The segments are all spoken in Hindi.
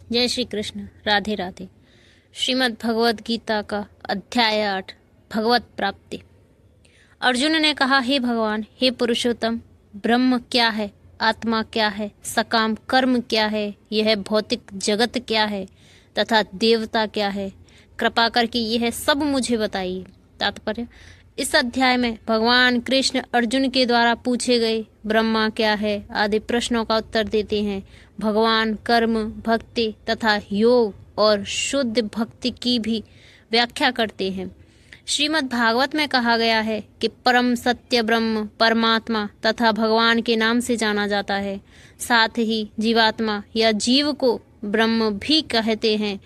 जय श्री कृष्ण। राधे राधे। श्रीमद् भगवद गीता का अध्याय 8 भगवत प्राप्ति। अर्जुन ने कहा, हे भगवान, हे पुरुषोत्तम, ब्रह्म क्या है, आत्मा क्या है, सकाम कर्म क्या है, यह भौतिक जगत क्या है तथा देवता क्या है, कृपा करके यह सब मुझे बताइए। तात्पर्य: इस अध्याय में भगवान कृष्ण अर्जुन के द्वारा पूछे गए ब्रह्मा क्या है आदि प्रश्नों का उत्तर देते हैं। भगवान कर्म, भक्ति तथा योग और शुद्ध भक्ति की भी व्याख्या करते हैं। श्रीमद् भागवत में कहा गया है कि परम सत्य ब्रह्म परमात्मा तथा भगवान के नाम से जाना जाता है। साथ ही जीवात्मा या जीव को ब्रह्म भी कहते हैं।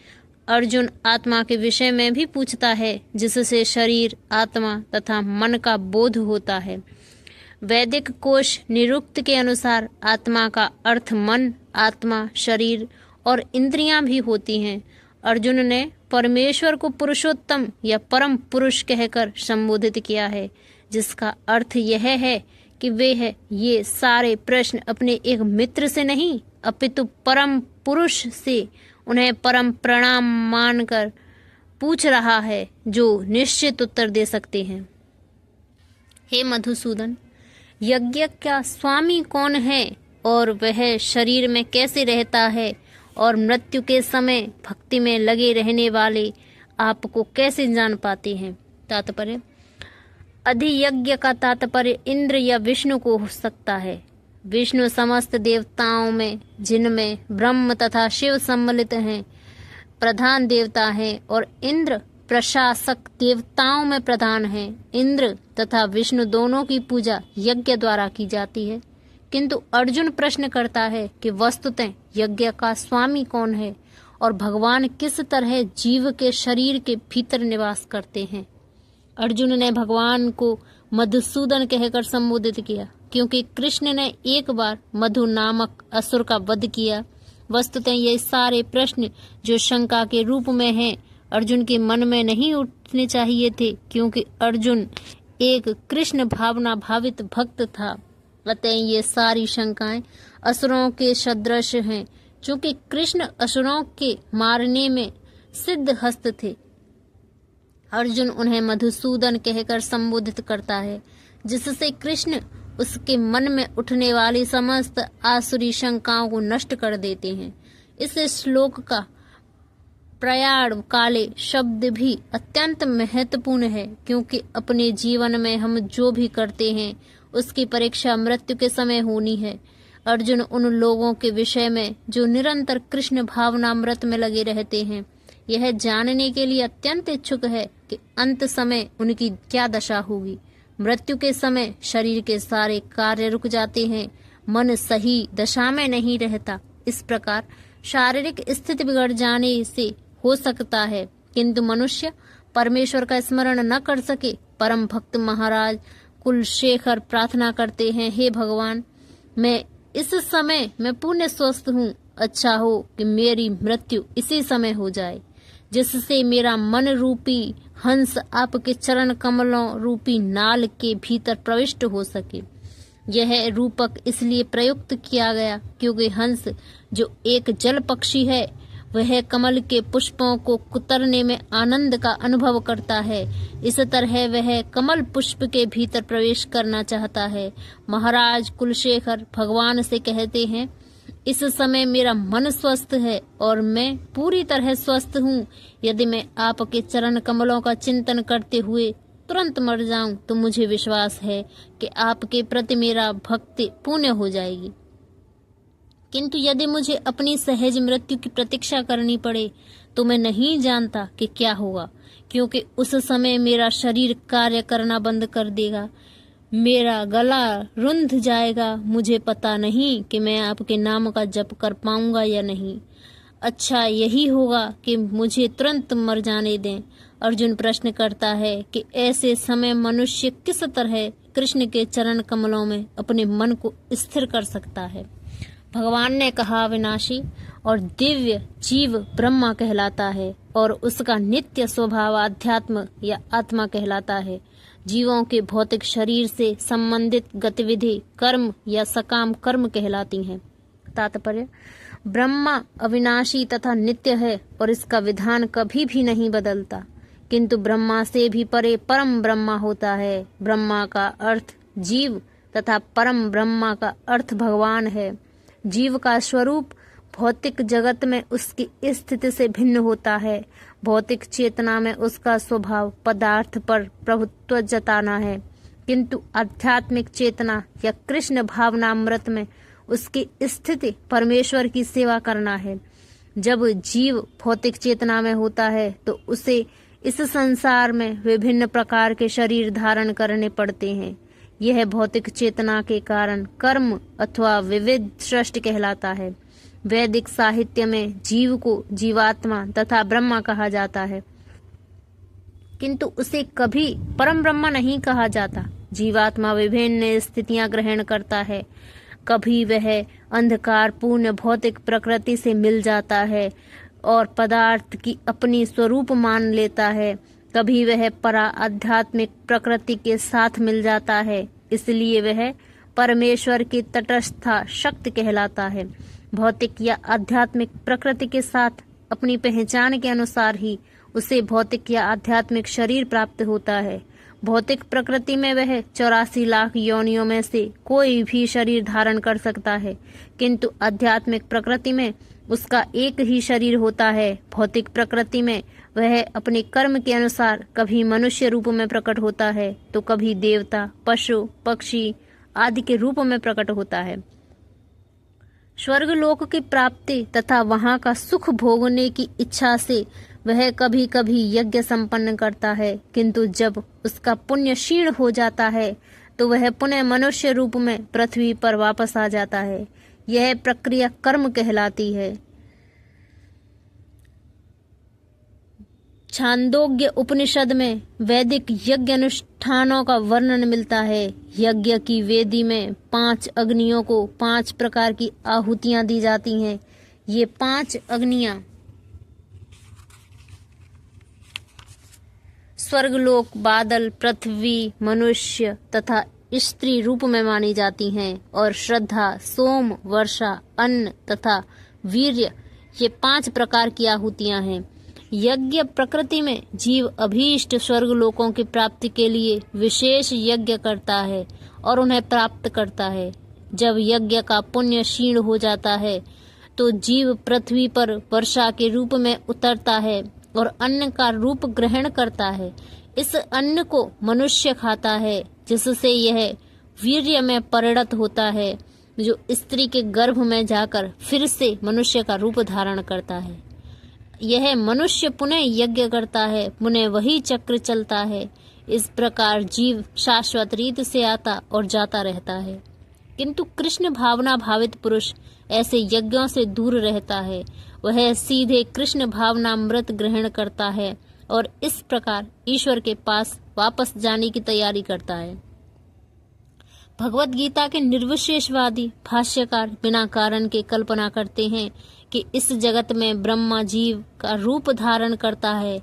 अर्जुन आत्मा के विषय में भी पूछता है, जिससे शरीर, आत्मा तथा मन का बोध होता है। वैदिक कोश निरुक्त के अनुसार आत्मा का अर्थ मन, आत्मा, शरीर और इंद्रियां भी होती हैं। अर्जुन ने परमेश्वर को पुरुषोत्तम या परम पुरुष कहकर संबोधित किया है, जिसका अर्थ यह है कि ये सारे प्रश्न अपने एक मित्र से नहीं अपितु परम पुरुष से उन्हें परम प्रणाम मानकर पूछ रहा है, जो निश्चित उत्तर दे सकते हैं। हे मधुसूदन, यज्ञ का स्वामी कौन है और वह शरीर में कैसे रहता है और मृत्यु के समय भक्ति में लगे रहने वाले आपको कैसे जान पाते हैं। तात्पर्य: अधियज्ञ का तात्पर्य इंद्र या विष्णु को हो सकता है। विष्णु समस्त देवताओं में, जिनमें ब्रह्म तथा शिव सम्मिलित हैं, प्रधान देवता हैं और इंद्र प्रशासक देवताओं में प्रधान हैं। इंद्र तथा विष्णु दोनों की पूजा यज्ञ द्वारा की जाती है। किंतु अर्जुन प्रश्न करता है कि वस्तुतः यज्ञ का स्वामी कौन है और भगवान किस तरह जीव के शरीर के भीतर निवास करते हैं। अर्जुन ने भगवान को मधुसूदन कहकर संबोधित किया, क्योंकि कृष्ण ने एक बार मधु नामक असुर का वध किया। वस्तुतः ये सारे प्रश्न जो शंका के रूप में हैं, अर्जुन के मन में नहीं उठने चाहिए थे, क्योंकि अर्जुन एक कृष्ण भावना भावित भक्त था। अतः ये सारी शंकाएं असुरों के सदृश हैं, चूंकि कृष्ण असुरों के मारने में सिद्ध हस्त थे। अर्जुन उन्हें मधुसूदन कहकर संबोधित करता है, जिससे कृष्ण उसके मन में उठने वाली समस्त आसुरी शंकाओं को नष्ट कर देते हैं। इस श्लोक का प्रयाण काले शब्द भी अत्यंत महत्वपूर्ण है, क्योंकि अपने जीवन में हम जो भी करते हैं उसकी परीक्षा मृत्यु के समय होनी है। अर्जुन उन लोगों के विषय में जो निरंतर कृष्ण भावनामृत में लगे रहते हैं, यह जानने के लिए अत्यंत इच्छुक है कि अंत समय उनकी क्या दशा होगी। मृत्यु के समय शरीर के सारे कार्य रुक जाते हैं, मन सही दशा में नहीं रहता। इस प्रकार शारीरिक स्थिति बिगड़ जाने से हो सकता है, किंतु मनुष्य परमेश्वर का स्मरण न कर सके। परम भक्त महाराज कुलशेखर प्रार्थना करते हैं, हे भगवान, मैं इस समय मैं पुण्य स्वस्थ हूँ। अच्छा हो कि मेरी मृत्यु इसी समय हो जाए, जिससे मेरा मन रूपी हंस आपके चरण कमलों रूपी नाल के भीतर प्रविष्ट हो सके। यह रूपक इसलिए प्रयुक्त किया गया क्योंकि हंस जो एक जल पक्षी है, वह कमल के पुष्पों को कुतरने में आनंद का अनुभव करता है। इस तरह वह कमल पुष्प के भीतर प्रवेश करना चाहता है। महाराज कुलशेखर भगवान से कहते हैं, इस समय मेरा मन स्वस्थ है और मैं पूरी तरह स्वस्थ हूँ। यदि मैं आपके चरण कमलों का चिंतन करते हुए तुरंत मर जाऊं तो मुझे विश्वास है कि आपके प्रति मेरा भक्ति पूर्ण हो जाएगी। किंतु यदि मुझे अपनी सहज मृत्यु की प्रतीक्षा करनी पड़े तो मैं नहीं जानता कि क्या होगा, क्योंकि उस समय मेरा शरीर कार्य करना बंद कर देगा, मेरा गला रुंध जाएगा। मुझे पता नहीं कि मैं आपके नाम का जप कर पाऊंगा या नहीं। अच्छा यही होगा कि मुझे तुरंत मर जाने दें। अर्जुन प्रश्न करता है कि ऐसे समय मनुष्य किस तरह कृष्ण के चरण कमलों में अपने मन को स्थिर कर सकता है। भगवान ने कहा, विनाशी और दिव्य जीव ब्रह्मा कहलाता है और उसका नित्य स्वभाव आध्यात्म या आत्मा कहलाता है। जीवों के भौतिक शरीर से संबंधित गतिविधि कर्म या सकाम कर्म कहलाती हैं। तात्पर्य: ब्रह्मा अविनाशी तथा नित्य है और इसका विधान कभी भी नहीं बदलता, किंतु ब्रह्मा से भी परे परम ब्रह्मा होता है। ब्रह्मा का अर्थ जीव तथा परम ब्रह्मा का अर्थ भगवान है। जीव का स्वरूप भौतिक जगत में उसकी स्थिति से भिन्न होता है। भौतिक चेतना में उसका स्वभाव पदार्थ पर प्रभुत्व जताना है, किंतु आध्यात्मिक चेतना या कृष्ण भावनामृत में उसकी स्थिति परमेश्वर की सेवा करना है। जब जीव भौतिक चेतना में होता है तो उसे इस संसार में विभिन्न प्रकार के शरीर धारण करने पड़ते हैं। यह भौतिक चेतना के कारण कर्म अथवा विविध सृष्टि कहलाता है। वैदिक साहित्य में जीव को जीवात्मा तथा ब्रह्मा कहा जाता है, किंतु उसे कभी परम ब्रह्मा नहीं कहा जाता। जीवात्मा विभिन्न स्थितियां ग्रहण करता है। कभी वह अंधकार पूर्ण भौतिक प्रकृति से मिल जाता है और पदार्थ की अपनी स्वरूप मान लेता है। कभी वह परा आध्यात्मिक प्रकृति के साथ मिल जाता है, इसलिए वह परमेश्वर की तटस्था शक्ति कहलाता है। भौतिक या आध्यात्मिक प्रकृति के साथ अपनी पहचान के अनुसार ही उसे भौतिक या आध्यात्मिक शरीर प्राप्त होता है। भौतिक प्रकृति में वह 84 लाख योनियों में से कोई भी शरीर धारण कर सकता है, किंतु आध्यात्मिक प्रकृति में उसका एक ही शरीर होता है। भौतिक प्रकृति में वह अपने कर्म के अनुसार कभी मनुष्य रूप में प्रकट होता है तो कभी देवता, पशु, पक्षी आदि के रूप में प्रकट होता है। स्वर्गलोक की प्राप्ति तथा वहां का सुख भोगने की इच्छा से वह कभी कभी यज्ञ संपन्न करता है, किंतु जब उसका पुण्य क्षीण हो जाता है तो वह पुनः मनुष्य रूप में पृथ्वी पर वापस आ जाता है। यह प्रक्रिया कर्म कहलाती है। छांदोग्य उपनिषद में वैदिक यज्ञ अनुष्ठानों का वर्णन मिलता है। यज्ञ की वेदी में 5 अग्नियों को 5 प्रकार की आहुतियां दी जाती हैं। ये 5 अग्नियां स्वर्गलोक, बादल, पृथ्वी, मनुष्य तथा स्त्री रूप में मानी जाती हैं और श्रद्धा, सोम, वर्षा, अन्न तथा वीर्य ये 5 प्रकार की आहुतियां हैं। यज्ञ प्रकृति में जीव अभीष्ट स्वर्गलोकों की प्राप्ति के लिए विशेष यज्ञ करता है और उन्हें प्राप्त करता है। जब यज्ञ का पुण्य क्षीण हो जाता है तो जीव पृथ्वी पर वर्षा के रूप में उतरता है और अन्न का रूप ग्रहण करता है। इस अन्न को मनुष्य खाता है, जिससे यह वीर्य में परिणत होता है, जो स्त्री के गर्भ में जाकर फिर से मनुष्य का रूप धारण करता है। यह मनुष्य पुनः यज्ञ करता है, पुनः वही चक्र चलता है। इस प्रकार जीव शाश्वत रीत से आता और जाता रहता है, किंतु कृष्ण भावना भावित पुरुष ऐसे यज्ञों से दूर रहता है। वह सीधे कृष्ण भावनामृत ग्रहण करता है और इस प्रकार ईश्वर के पास वापस जाने की तैयारी करता है। भगवत गीता के निर्विशेषवादी भाष्यकार बिना कारण के कल्पना करते हैं कि इस जगत में ब्रह्मा जीव का रूप धारण करता है।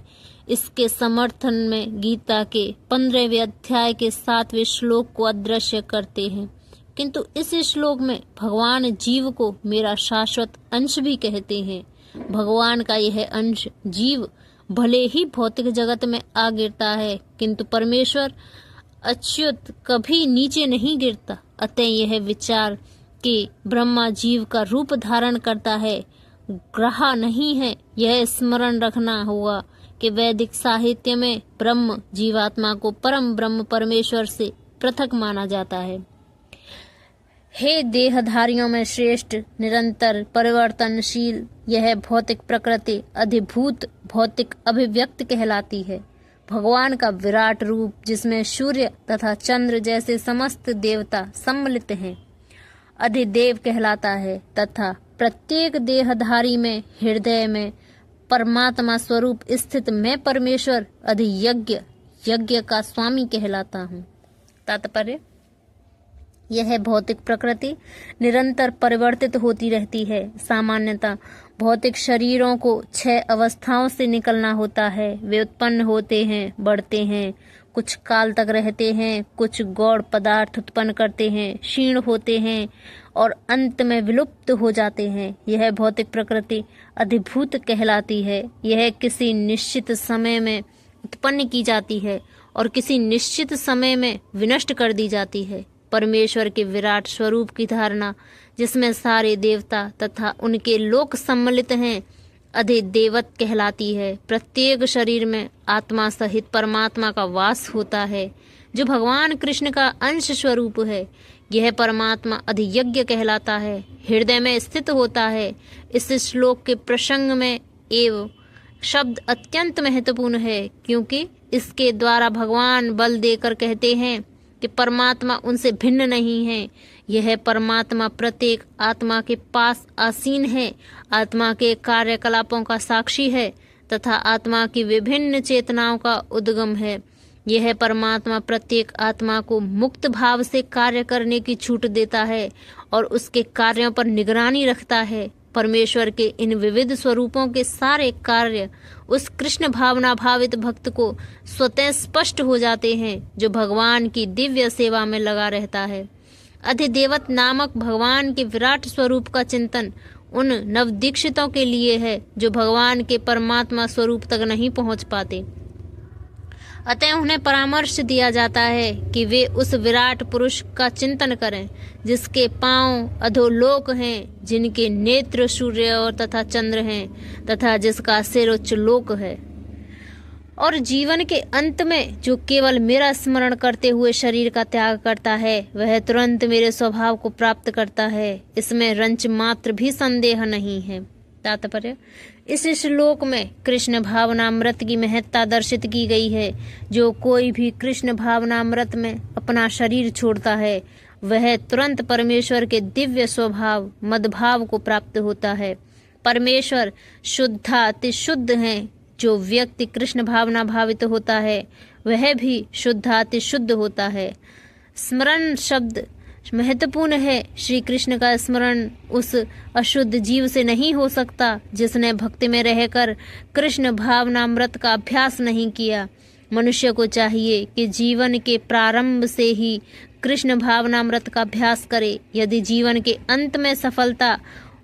इसके समर्थन में गीता के 15वें अध्याय के 7वें श्लोक को अदृश्य करते हैं, किंतु इस श्लोक में भगवान जीव को मेरा शाश्वत अंश भी कहते हैं। भगवान का यह अंश जीव भले ही भौतिक जगत में आ गिरता है, किंतु परमेश्वर अच्युत कभी नीचे नहीं गिरता। अतः यह विचार कि ब्रह्मा जीव का रूप धारण करता है ग्रहा नहीं है। यह स्मरण रखना होगा कि वैदिक साहित्य में ब्रह्म जीवात्मा को परम ब्रह्म परमेश्वर से पृथक माना जाता है। हे देहधारियों में श्रेष्ठ, निरंतर परिवर्तनशील यह भौतिक प्रकृति अधिभूत भौतिक अभिव्यक्त कहलाती है। भगवान का विराट रूप, जिसमें सूर्य तथा चंद्र जैसे समस्त देवता सम्मिलित हैं, अधिदेव कहलाता है तथा प्रत्येक देहधारी में हृदय में परमात्मा स्वरूप स्थित मैं परमेश्वर अधियज्ञ यज्ञ का स्वामी कहलाता हूँ। तात्पर्य, यह भौतिक प्रकृति निरंतर परिवर्तित होती रहती है। सामान्यतः भौतिक शरीरों को 6 अवस्थाओं से निकलना होता है। वे उत्पन्न होते हैं, बढ़ते हैं, कुछ काल तक रहते हैं, कुछ गौण पदार्थ उत्पन्न करते हैं, क्षीण होते हैं और अंत में विलुप्त हो जाते हैं। यह भौतिक प्रकृति अधिभूत कहलाती है। यह किसी निश्चित समय में उत्पन्न की जाती है और किसी निश्चित समय में विनष्ट कर दी जाती है। परमेश्वर के विराट स्वरूप की धारणा, जिसमें सारे देवता तथा उनके लोक सम्मिलित हैं, अधिदेवत कहलाती है। प्रत्येक शरीर में आत्मा सहित परमात्मा का वास होता है, जो भगवान कृष्ण का अंश स्वरूप है। यह परमात्मा अधियज्ञ कहलाता है, हृदय में स्थित होता है। इस श्लोक के प्रसंग में एव शब्द अत्यंत महत्वपूर्ण है, क्योंकि इसके द्वारा भगवान बल देकर कहते हैं कि परमात्मा उनसे भिन्न नहीं है। यह परमात्मा प्रत्येक आत्मा के पास आसीन है, आत्मा के कार्यकलापों का साक्षी है तथा आत्मा की विभिन्न चेतनाओं का उद्गम है। यह परमात्मा प्रत्येक आत्मा को मुक्त भाव से कार्य करने की छूट देता है और उसके कार्यों पर निगरानी रखता है। परमेश्वर के इन विविध स्वरूपों के सारे कार्य उस कृष्ण भावना भावित भक्त को स्वतः स्पष्ट हो जाते हैं, जो भगवान की दिव्य सेवा में लगा रहता है। अधिदेवत नामक भगवान के विराट स्वरूप का चिंतन उन नवदीक्षितों के लिए है, जो भगवान के परमात्मा स्वरूप तक नहीं पहुंच पाते। अतः उन्हें परामर्श दिया जाता है कि वे उस विराट पुरुष का चिंतन करें, जिसके पांव अधोलोक हैं, जिनके नेत्र सूर्य और तथा चंद्र हैं, तथा जिसका सिर उच्च लोक है। और जीवन के अंत में जो केवल मेरा स्मरण करते हुए शरीर का त्याग करता है, वह तुरंत मेरे स्वभाव को प्राप्त करता है। इसमें रंच मात्र भी संदेह नहीं है। तात्पर्य: इस श्लोक में कृष्ण भावनामृत की महत्ता दर्शित की गई है। जो कोई भी कृष्ण भावनामृत में अपना शरीर छोड़ता है, वह तुरंत परमेश्वर के दिव्य स्वभाव मदभाव को प्राप्त होता है। परमेश्वर शुद्धाति शुद्ध हैं। जो व्यक्ति कृष्ण भावना भावित होता है, वह भी शुद्धाति शुद्ध होता है। स्मरण शब्द महत्वपूर्ण है। श्री कृष्ण का स्मरण उस अशुद्ध जीव से नहीं हो सकता जिसने भक्ति में रहकर कृष्ण भावनामृत का अभ्यास नहीं किया। मनुष्य को चाहिए कि जीवन के प्रारंभ से ही कृष्ण भावनामृत का अभ्यास करे। यदि जीवन के अंत में सफलता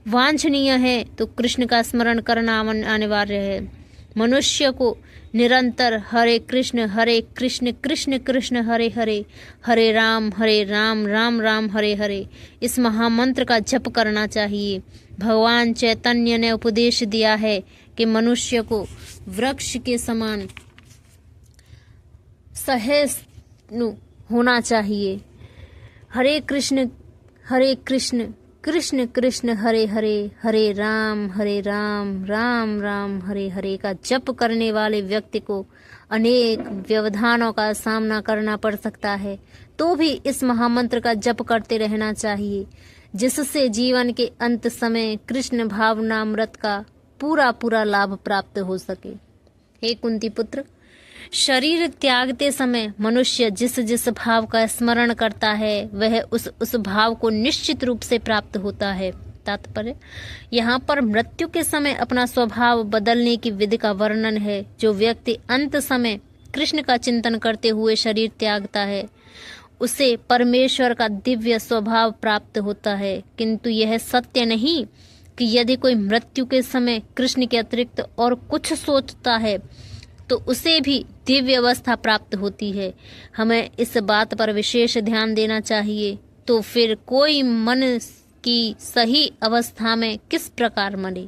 वांछनीय है तो कृष्ण का स्मरण करना अनिवार्य है। मनुष्य को निरंतर हरे कृष्ण कृष्ण कृष्ण हरे हरे, हरे राम राम राम हरे हरे इस महामंत्र का जप करना चाहिए। भगवान चैतन्य ने उपदेश दिया है कि मनुष्य को वृक्ष के समान सहिष्णु होना चाहिए। हरे कृष्ण कृष्ण कृष्ण हरे हरे, हरे राम राम राम हरे हरे का जप करने वाले व्यक्ति को अनेक व्यवधानों का सामना करना पड़ सकता है, तो भी इस महामंत्र का जप करते रहना चाहिए, जिससे जीवन के अंत समय कृष्ण भावनामृत का पूरा लाभ प्राप्त हो सके। हे कुंती पुत्र, शरीर त्यागते समय मनुष्य जिस भाव का स्मरण करता है, वह उस भाव को निश्चित रूप से प्राप्त होता है। तात्पर्य: यहाँ पर मृत्यु के समय अपना स्वभाव बदलने की विधि का वर्णन है। जो व्यक्ति अंत समय कृष्ण का चिंतन करते हुए शरीर त्यागता है, उसे परमेश्वर का दिव्य स्वभाव प्राप्त होता है। किंतु यह सत्य नहीं कि यदि कोई मृत्यु के समय कृष्ण के अतिरिक्त और कुछ सोचता है तो उसे भी दिव्य अवस्था प्राप्त होती है। हमें इस बात पर विशेष ध्यान देना चाहिए। तो फिर कोई मन की सही अवस्था में किस प्रकार मरे।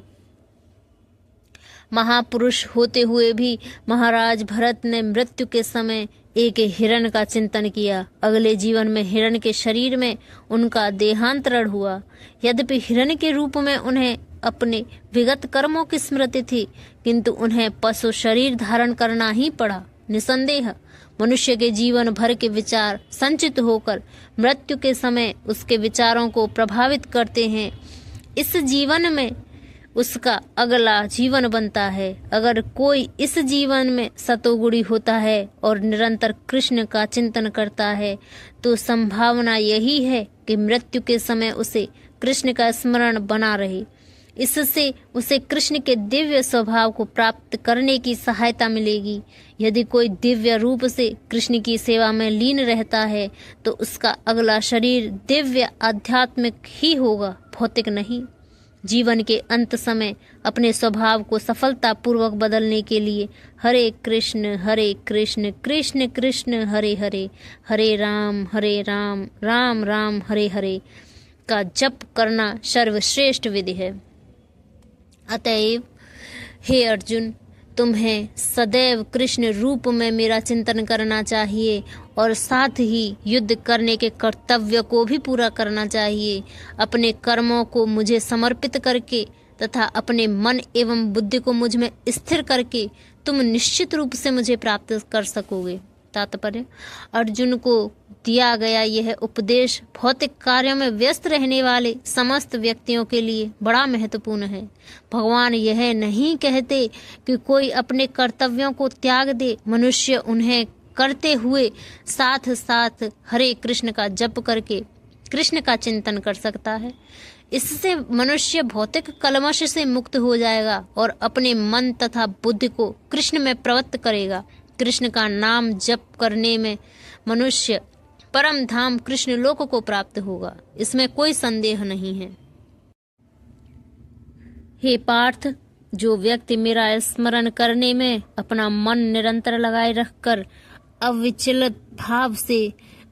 महापुरुष होते हुए भी महाराज भरत ने मृत्यु के समय एक हिरण का चिंतन किया। अगले जीवन में हिरण के शरीर में उनका देहांतरण हुआ। यद्यपि हिरण के रूप में उन्हें अपने विगत कर्मों की स्मृति थी, किंतु उन्हें पशु शरीर धारण करना ही पड़ा। निसंदेह मनुष्य के जीवन भर के विचार संचित होकर मृत्यु के समय उसके विचारों को प्रभावित करते हैं। इस जीवन में उसका अगला जीवन बनता है। अगर कोई इस जीवन में सतोगुणी होता है और निरंतर कृष्ण का चिंतन करता है, तो संभावना यही है कि मृत्यु के समय उसे कृष्ण का स्मरण बना रहे। इससे उसे कृष्ण के दिव्य स्वभाव को प्राप्त करने की सहायता मिलेगी। यदि कोई दिव्य रूप से कृष्ण की सेवा में लीन रहता है तो उसका अगला शरीर दिव्य आध्यात्मिक ही होगा, भौतिक नहीं। जीवन के अंत समय अपने स्वभाव को सफलता पूर्वक बदलने के लिए हरे कृष्ण कृष्ण कृष्ण हरे हरे, हरे राम राम राम हरे हरे का जप करना सर्वश्रेष्ठ विधि है। अतएव हे अर्जुन, तुम्हें सदैव कृष्ण रूप में मेरा चिंतन करना चाहिए और साथ ही युद्ध करने के कर्तव्य को भी पूरा करना चाहिए। अपने कर्मों को मुझे समर्पित करके तथा अपने मन एवं बुद्धि को मुझ में स्थिर करके तुम निश्चित रूप से मुझे प्राप्त कर सकोगे। तात्पर्य: अर्जुन को दिया गया यह उपदेश भौतिक कार्यों में व्यस्त रहने वाले समस्त व्यक्तियों के लिए बड़ा महत्वपूर्ण है। भगवान यह नहीं कहते कि कोई अपने कर्तव्यों को त्याग दे। मनुष्य उन्हें करते हुए साथ साथ हरे कृष्ण का जप करके कृष्ण का चिंतन कर सकता है। इससे मनुष्य भौतिक कलमश से मुक्त हो जाएगा और अपने मन तथा बुद्धि को कृष्ण में प्रवृत्त करेगा। कृष्ण का नाम जप करने में मनुष्य परम धाम कृष्ण लोक को प्राप्त होगा, इसमें कोई संदेह नहीं है। हे पार्थ, जो व्यक्ति मेरा स्मरण करने में अपना मन निरंतर लगाए रखकर अविचलित भाव से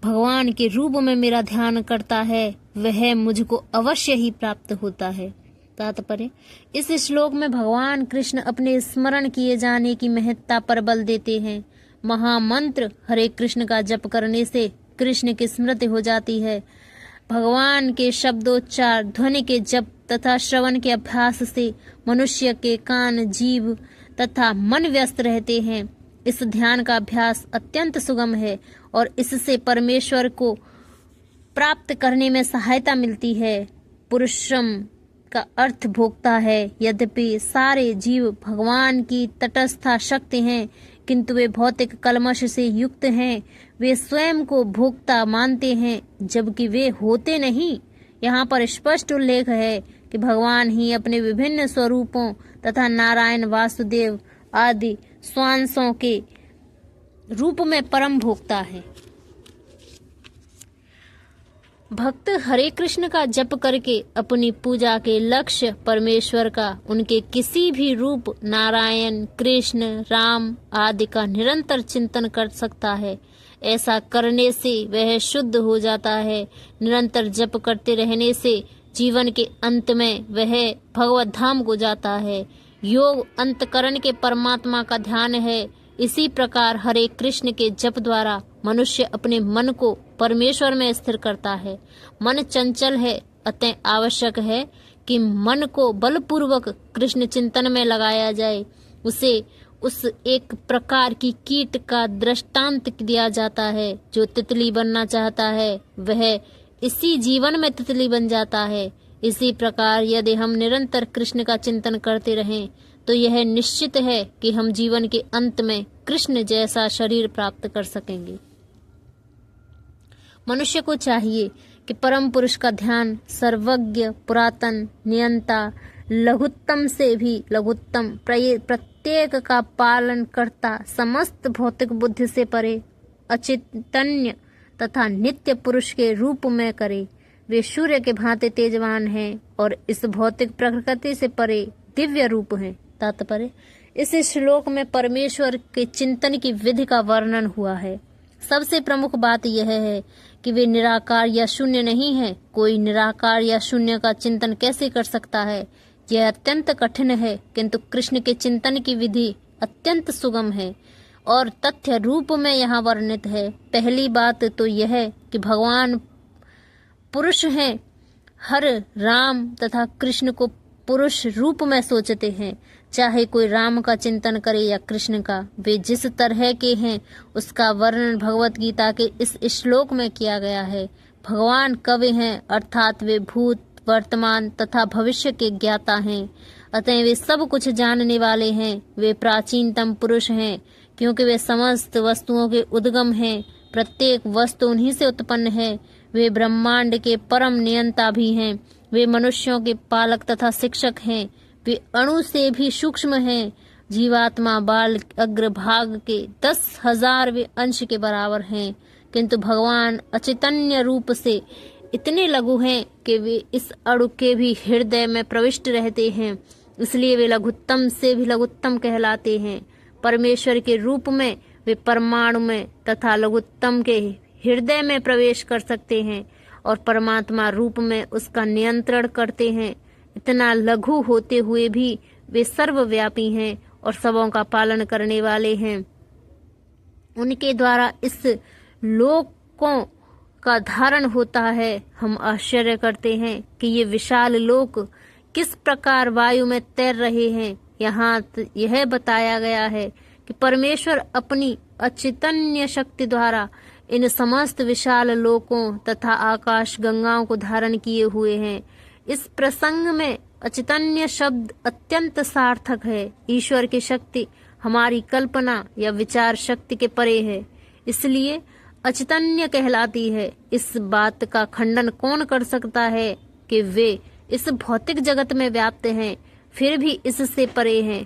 भगवान के रूप में मेरा ध्यान करता है, वह मुझको अवश्य ही प्राप्त होता है। तात्पर्य: इस श्लोक में भगवान कृष्ण अपने स्मरण किए जाने की महत्ता पर बल देते हैं। महामंत्र हरे कृष्ण का जप करने से कृष्ण की स्मृति हो जाती है। भगवान के शब्दोच्चार, ध्वनि के जप तथा श्रवण के अभ्यास से मनुष्य के कान, जीव तथा मन व्यस्त रहते हैं। इस ध्यान का अभ्यास अत्यंत सुगम है और इससे परमेश्वर को प्राप्त करने में सहायता मिलती है। पुरुषम का अर्थ भोक्ता है। यद्यपि सारे जीव भगवान की तटस्था शक्ति हैं, किंतु वे भौतिक कलमश से युक्त हैं। वे स्वयं को भोक्ता मानते हैं, जबकि वे होते नहीं। यहाँ पर स्पष्ट उल्लेख है कि भगवान ही अपने विभिन्न स्वरूपों तथा नारायण, वासुदेव आदि स्वांशों के रूप में परम भोक्ता है। भक्त हरे कृष्ण का जप करके अपनी पूजा के लक्ष्य परमेश्वर का, उनके किसी भी रूप नारायण, कृष्ण, राम आदि का निरंतर चिंतन कर सकता है। ऐसा करने से वह शुद्ध हो जाता है। निरंतर जप करते रहने से जीवन के अंत में वह भगवत धाम को जाता है। योग अंतकरण के परमात्मा का ध्यान है। इसी प्रकार हरे कृष्ण के जप द्वारा मनुष्य अपने मन को परमेश्वर में स्थिर करता है। मन चंचल है, अतः आवश्यक है कि मन को बलपूर्वक कृष्ण चिंतन में लगाया जाए। उसे उस एक प्रकार की कीट का दृष्टांत दिया जाता है। जो तितली बनना चाहता है वह इसी जीवन में तितली बन जाता है। इसी प्रकार यदि हम निरंतर कृष्ण का चिंतन करते रहें तो यह निश्चित है कि हम जीवन के अंत में कृष्ण जैसा शरीर प्राप्त कर सकेंगे। मनुष्य को चाहिए कि परम पुरुष का ध्यान सर्वज्ञ, पुरातन, नियंता, लघुत्तम से भी लघुत्तम, प्रत्येक का पालन करता, समस्त भौतिक बुद्धि से परे, अचैतन्य तथा नित्य पुरुष के रूप में करे। वे सूर्य के भांति तेजवान हैं और इस भौतिक प्रकृति से परे दिव्य रूप हैं। तात्पर्य: इस श्लोक में परमेश्वर के चिंतन की विधि का वर्णन हुआ है। सबसे प्रमुख बात यह है कि वे निराकार या शून्य नहीं है। कोई निराकार या शून्य का चिंतन कैसे कर सकता है? यह अत्यंत कठिन है, किंतु कृष्ण के चिंतन की विधि अत्यंत सुगम है और तथ्य रूप में यहाँ वर्णित है। पहली बात तो यह है कि भगवान पुरुष हैं। हर राम तथा कृष्ण को पुरुष रूप में सोचते हैं। चाहे कोई राम का चिंतन करे या कृष्ण का, वे जिस तरह के हैं उसका वर्णन भगवत गीता के इस श्लोक में किया गया है। भगवान कवि हैं, अर्थात वे भूत, वर्तमान तथा भविष्य के ज्ञाता हैं। अतः वे सब कुछ जानने वाले हैं। वे प्राचीनतम पुरुष हैं, क्योंकि वे समस्त वस्तुओं के उद्गम हैं। प्रत्येक वस्तु उन्हीं से उत्पन्न है। वे ब्रह्मांड के परम नियंता भी हैं। वे मनुष्यों के पालक तथा शिक्षक हैं। वे अणु से भी सूक्ष्म हैं। जीवात्मा बाल अग्रभाग के 10,000वें अंश के बराबर हैं, किंतु भगवान अचैतन्य रूप से इतने लघु हैं कि वे इस अणु के भी हृदय में प्रविष्ट रहते हैं। इसलिए वे लघुत्तम से भी लघुत्तम कहलाते हैं। परमेश्वर के रूप में वे परमाणु में तथा लघुत्तम के हृदय में प्रवेश कर सकते हैं और परमात्मा रूप में उसका नियंत्रण करते हैं। इतना लघु होते हुए भी वे सर्वव्यापी हैं और सबों का पालन करने वाले हैं। उनके द्वारा इस लोकों का धारण होता है। हम आश्चर्य करते हैं कि ये विशाल लोक किस प्रकार वायु में तैर रहे हैं। यहाँ यह बताया गया है कि परमेश्वर अपनी अचैतन्य शक्ति द्वारा इन समस्त विशाल लोकों तथा आकाश गंगाओं को धारण किए हुए हैं। इस प्रसंग में अचैतन्य शब्द अत्यंत सार्थक है। ईश्वर की शक्ति हमारी कल्पना या विचार शक्ति के परे है, इसलिए अचैतन्य कहलाती है। इस बात का खंडन कौन कर सकता है कि वे इस भौतिक जगत में व्याप्त हैं, फिर भी इससे परे हैं।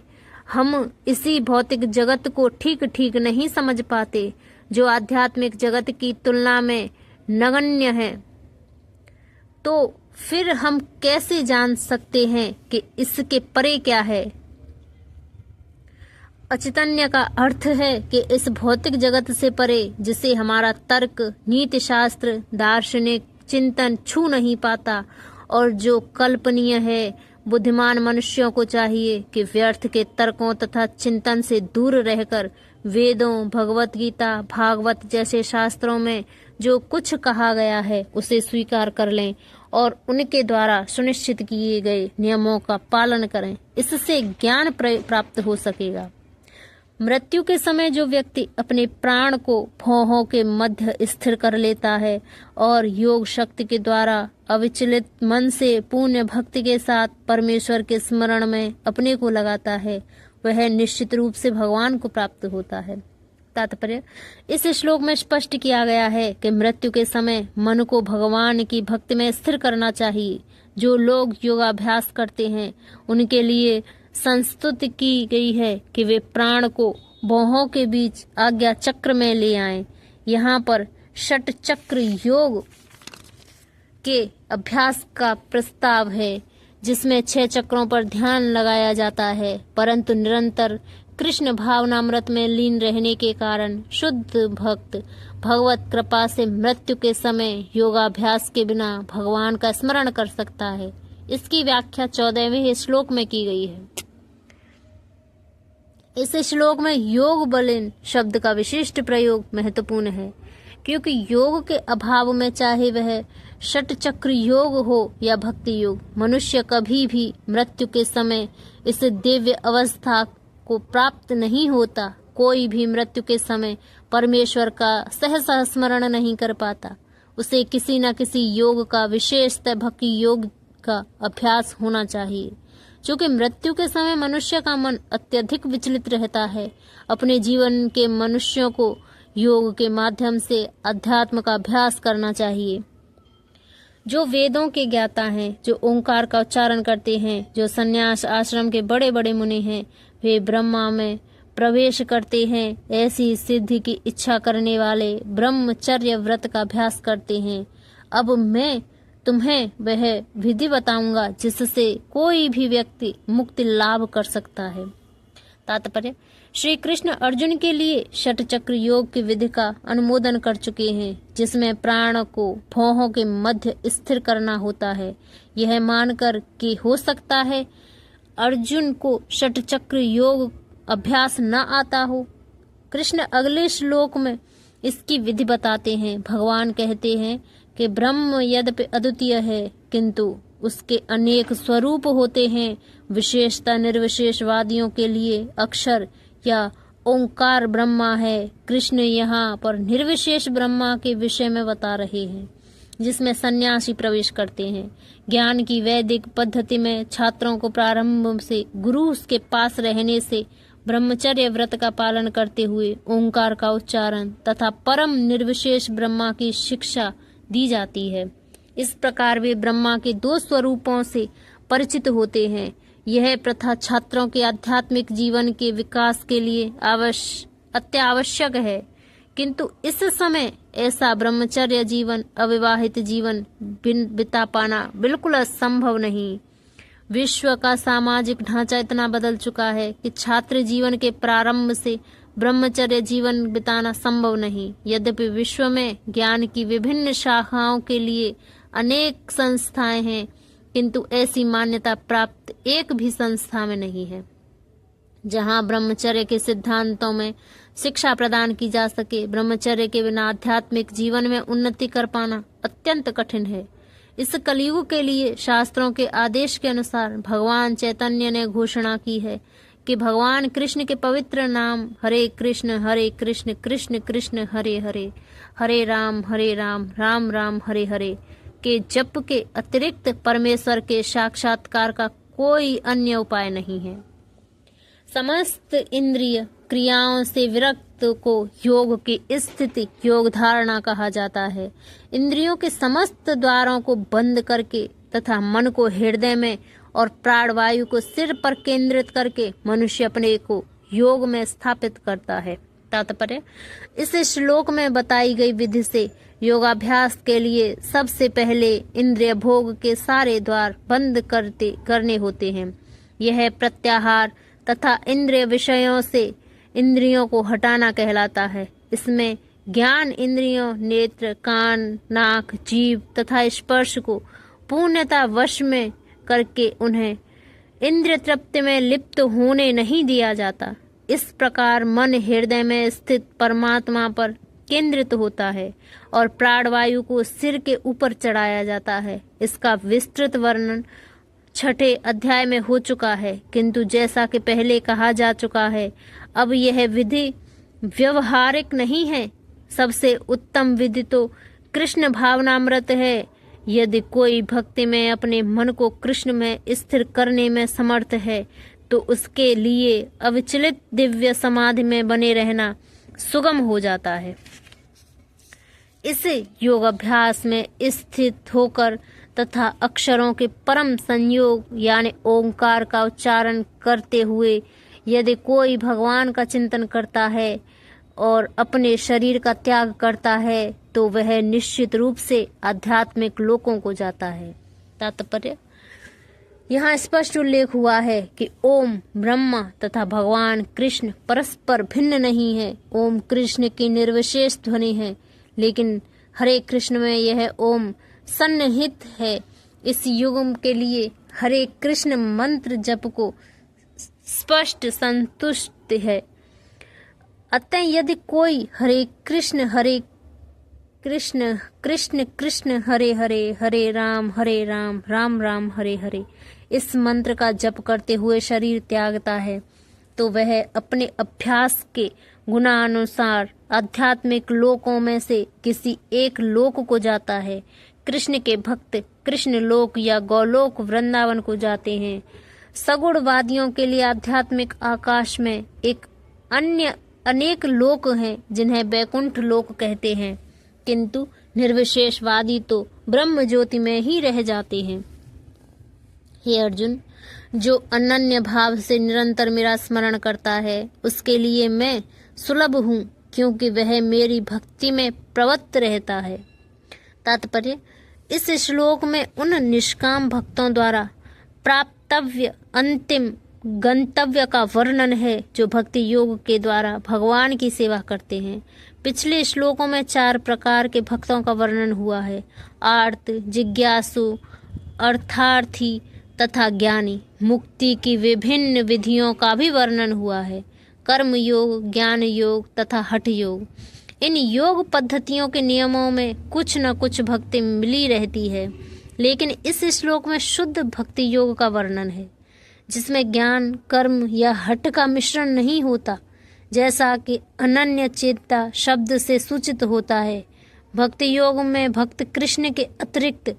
हम इसी भौतिक जगत को ठीक ठीक नहीं समझ पाते, जो आध्यात्मिक जगत की तुलना में नगण्य है। तो फिर हम कैसे जान सकते हैं कि इसके परे क्या है? अचैतन्य का अर्थ है कि इस भौतिक जगत से परे, जिसे हमारा तर्क, नीति शास्त्र, दार्शनिक चिंतन छू नहीं पाता और जो कल्पनीय है। बुद्धिमान मनुष्यों को चाहिए कि व्यर्थ के तर्कों तथा चिंतन से दूर रहकर वेदों, भगवत गीता, भागवत जैसे शास्त्रों में जो कुछ कहा गया है उसे स्वीकार कर लें और उनके द्वारा सुनिश्चित किए गए नियमों का पालन करें। इससे ज्ञान प्राप्त हो सकेगा। मृत्यु के समय जो व्यक्ति अपने प्राण को भौहों के मध्य स्थिर कर लेता है और योग शक्ति के द्वारा अविचलित मन से पुण्य भक्ति के साथ परमेश्वर के स्मरण में अपने को लगाता है, वह निश्चित रूप से भगवान को प्राप्त होता है। तात्पर्य: इस श्लोक में स्पष्ट किया गया है कि मृत्यु के समय मन को भगवान की भक्ति में स्थिर करना चाहिए। जो लोग योगाभ्यास करते हैं उनके लिए संस्तुति की गई है कि वे प्राण को भौहों के बीच आज्ञा चक्र में ले आएं। यहाँ पर षट चक्र योग के अभ्यास का प्रस्ताव है, जिसमें 6 चक्रों पर ध्यान लगाया जाता है, परंतु निरंतर कृष्ण भावनामृत में लीन रहने के कारण शुद्ध भक्त भगवत कृपा से मृत्यु के समय योगाभ्यास के बिना भगवान का स्मरण कर सकता है। इसकी व्याख्या 14वें श्लोक में की गई है। इस श्लोक में योग बलिन शब्द का विशिष्ट प्रयोग महत्वपूर्ण है, क्योंकि योग के अभाव में चाहे वह षट चक्र योग हो या भक्ति योग, मनुष्य कभी भी मृत्यु के समय इस दिव्य अवस्था को प्राप्त नहीं होता। कोई भी मृत्यु के समय परमेश्वर का सहसा स्मरण नहीं कर पाता। उसे किसी न किसी योग का, विशेषतः भक्ति योग का अभ्यास होना चाहिए। क्योंकि मृत्यु के समय मनुष्य का मन अत्यधिक विचलित रहता है। अपने जीवन के मनुष्यों को योग के माध्यम से अध्यात्म का अभ्यास करना चाहिए। जो वेदों के ज्ञाता हैं, जो ओंकार का उच्चारण करते हैं, जो संन्यास आश्रम के बड़े बड़े मुनि हैं, वे ब्रह्मा में प्रवेश करते हैं। ऐसी सिद्धि की इच्छा करने वाले ब्रह्मचर्य व्रत का अभ्यास करते हैं। अब मैं तुम्हें वह विधि बताऊंगा जिससे कोई भी व्यक्ति मुक्ति लाभ कर सकता है। तात्पर्य: श्री कृष्ण अर्जुन के लिए षट चक्र योग की विधि का अनुमोदन कर चुके हैं, जिसमें प्राण को भौहों के मध्य स्थिर करना होता है। यह मानकर कि हो सकता है अर्जुन को षट चक्र योग अभ्यास न आता हो, कृष्ण अगले श्लोक में इसकी विधि बताते हैं। भगवान कहते हैं कि ब्रह्म यद्यपि अद्वितीय है, किंतु उसके अनेक स्वरूप होते हैं। विशेषता निर्विशेषवादियों के लिए अक्षर या ओंकार ब्रह्मा है। कृष्ण यहाँ पर निर्विशेष ब्रह्मा के विषय में बता रहे हैं, जिसमें सन्यासी प्रवेश करते हैं। ज्ञान की वैदिक पद्धति में छात्रों को प्रारंभ से गुरु के पास रहने से ब्रह्मचर्य व्रत का पालन करते हुए ओंकार का उच्चारण तथा परम निर्विशेष ब्रह्मा की शिक्षा दी जाती है। इस प्रकार वे ब्रह्मा के 2 स्वरूपों से परिचित होते हैं। यह प्रथा छात्रों के आध्यात्मिक जीवन के विकास के लिए अत्यावश्यक है, किंतु इस समय ऐसा ब्रह्मचर्य जीवन, अविवाहित जीवन बिता पाना बिल्कुल असंभव नहीं। विश्व का सामाजिक ढांचा इतना बदल चुका है कि छात्र जीवन के प्रारंभ से ब्रह्मचर्य जीवन बिताना संभव नहीं। यद्यपि विश्व में ज्ञान की विभिन्न शाखाओं के लिए अनेक संस्थाएं हैं, किंतु ऐसी मान्यता प्राप्त एक भी संस्था में नहीं है जहां ब्रह्मचर्य के सिद्धांतों में शिक्षा प्रदान की जा सके। ब्रह्मचर्य के बिना आध्यात्मिक जीवन में उन्नति कर पाना अत्यंत कठिन है। इस कलयुग के लिए शास्त्रों के आदेश के अनुसार भगवान चैतन्य ने घोषणा की है कि भगवान कृष्ण के पवित्र नाम हरे कृष्ण कृष्ण कृष्ण हरे हरे, हरे राम राम राम हरे हरे के जप के अतिरिक्त परमेश्वर के साक्षात्कार का कोई अन्य उपाय नहीं है। समस्त इंद्रिय क्रियाओं से विरक्त को योग की स्थिति योग धारणा कहा जाता है। इंद्रियों के समस्त द्वारों को बंद करके तथा मन को हृदय में और प्राणवायु को सिर पर केंद्रित करके मनुष्य अपने को योग में स्थापित करता है। तात्पर्य, इस श्लोक में बताई गई विधि से योगाभ्यास के लिए सबसे पहले इंद्रिय भोग के सारे द्वार बंद करने होते हैं। यह प्रत्याहार तथा इंद्रिय विषयों से इंद्रियों को हटाना कहलाता है। इसमें ज्ञान इंद्रियों नेत्र, कान, नाक, जीभ तथा स्पर्श को पूर्णतः वश में करके उन्हें इंद्रिय तृप्ति में लिप्त होने नहीं दिया जाता। इस प्रकार मन हृदय में स्थित परमात्मा पर केंद्रित होता है और प्राणवायु को सिर के ऊपर चढ़ाया जाता है। इसका विस्तृत वर्णन 6 अध्याय में हो चुका है, किंतु जैसा कि पहले कहा जा चुका है, अब यह विधि व्यवहारिक नहीं है। सबसे उत्तम विधि तो कृष्ण भावनामृत है। यदि कोई भक्ति में अपने मन को कृष्ण में स्थिर करने में समर्थ है तो उसके लिए अविचलित दिव्य समाधि में बने रहना सुगम हो जाता है। इस योगाभ्यास में स्थित होकर तथा अक्षरों के परम संयोग यानी ओंकार का उच्चारण करते हुए यदि कोई भगवान का चिंतन करता है और अपने शरीर का त्याग करता है तो वह निश्चित रूप से आध्यात्मिक लोकों को जाता है। तात्पर्य, यहाँ स्पष्ट उल्लेख हुआ है कि ओम ब्रह्मा तथा भगवान कृष्ण परस्पर भिन्न नहीं है। ओम कृष्ण की निर्विशेष ध्वनि है, लेकिन हरे कृष्ण में यह ओम सन्निहित है। इस युग के लिए हरे कृष्ण मंत्र जप को स्पष्ट संतुष्ट है। अतः यदि कोई हरे कृष्ण कृष्ण कृष्ण हरे हरे, हरे राम राम राम हरे हरे इस मंत्र का जप करते हुए शरीर त्यागता है तो वह अपने अभ्यास के गुणानुसार आध्यात्मिक लोकों में से किसी एक लोक को जाता है। कृष्ण के भक्त कृष्ण लोक या गौलोक वृंदावन को जाते हैं। सगुणवादियों के लिए आध्यात्मिक आकाश में अनेक लोक हैं जिन्हें वैकुंठ लोक कहते हैं, किंतु निर्विशेषवादी तो ब्रह्म ज्योति में ही रह जाते हैं। हे अर्जुन, जो अनन्य भाव से निरंतर मेरा स्मरण करता है उसके लिए मैं सुलभ हूँ, क्योंकि वह मेरी भक्ति में प्रवृत्त रहता है। तात्पर्य, इस श्लोक में उन निष्काम भक्तों द्वारा प्राप्तव्य अंतिम गंतव्य का वर्णन है जो भक्ति योग के द्वारा भगवान की सेवा करते हैं। पिछले श्लोकों में 4 प्रकार के भक्तों का वर्णन हुआ है। आर्त, जिज्ञासु, अर्थार्थी तथा ज्ञानी। मुक्ति की विभिन्न विधियों का भी वर्णन हुआ है। कर्म योग, ज्ञान योग तथा हठ योग। इन योग पद्धतियों के नियमों में कुछ न कुछ भक्ति मिली रहती है, लेकिन इस श्लोक में शुद्ध भक्ति योग का वर्णन है जिसमें ज्ञान, कर्म या हठ का मिश्रण नहीं होता, जैसा कि अनन्य चेतता शब्द से सूचित होता है। भक्ति योग में भक्त कृष्ण के अतिरिक्त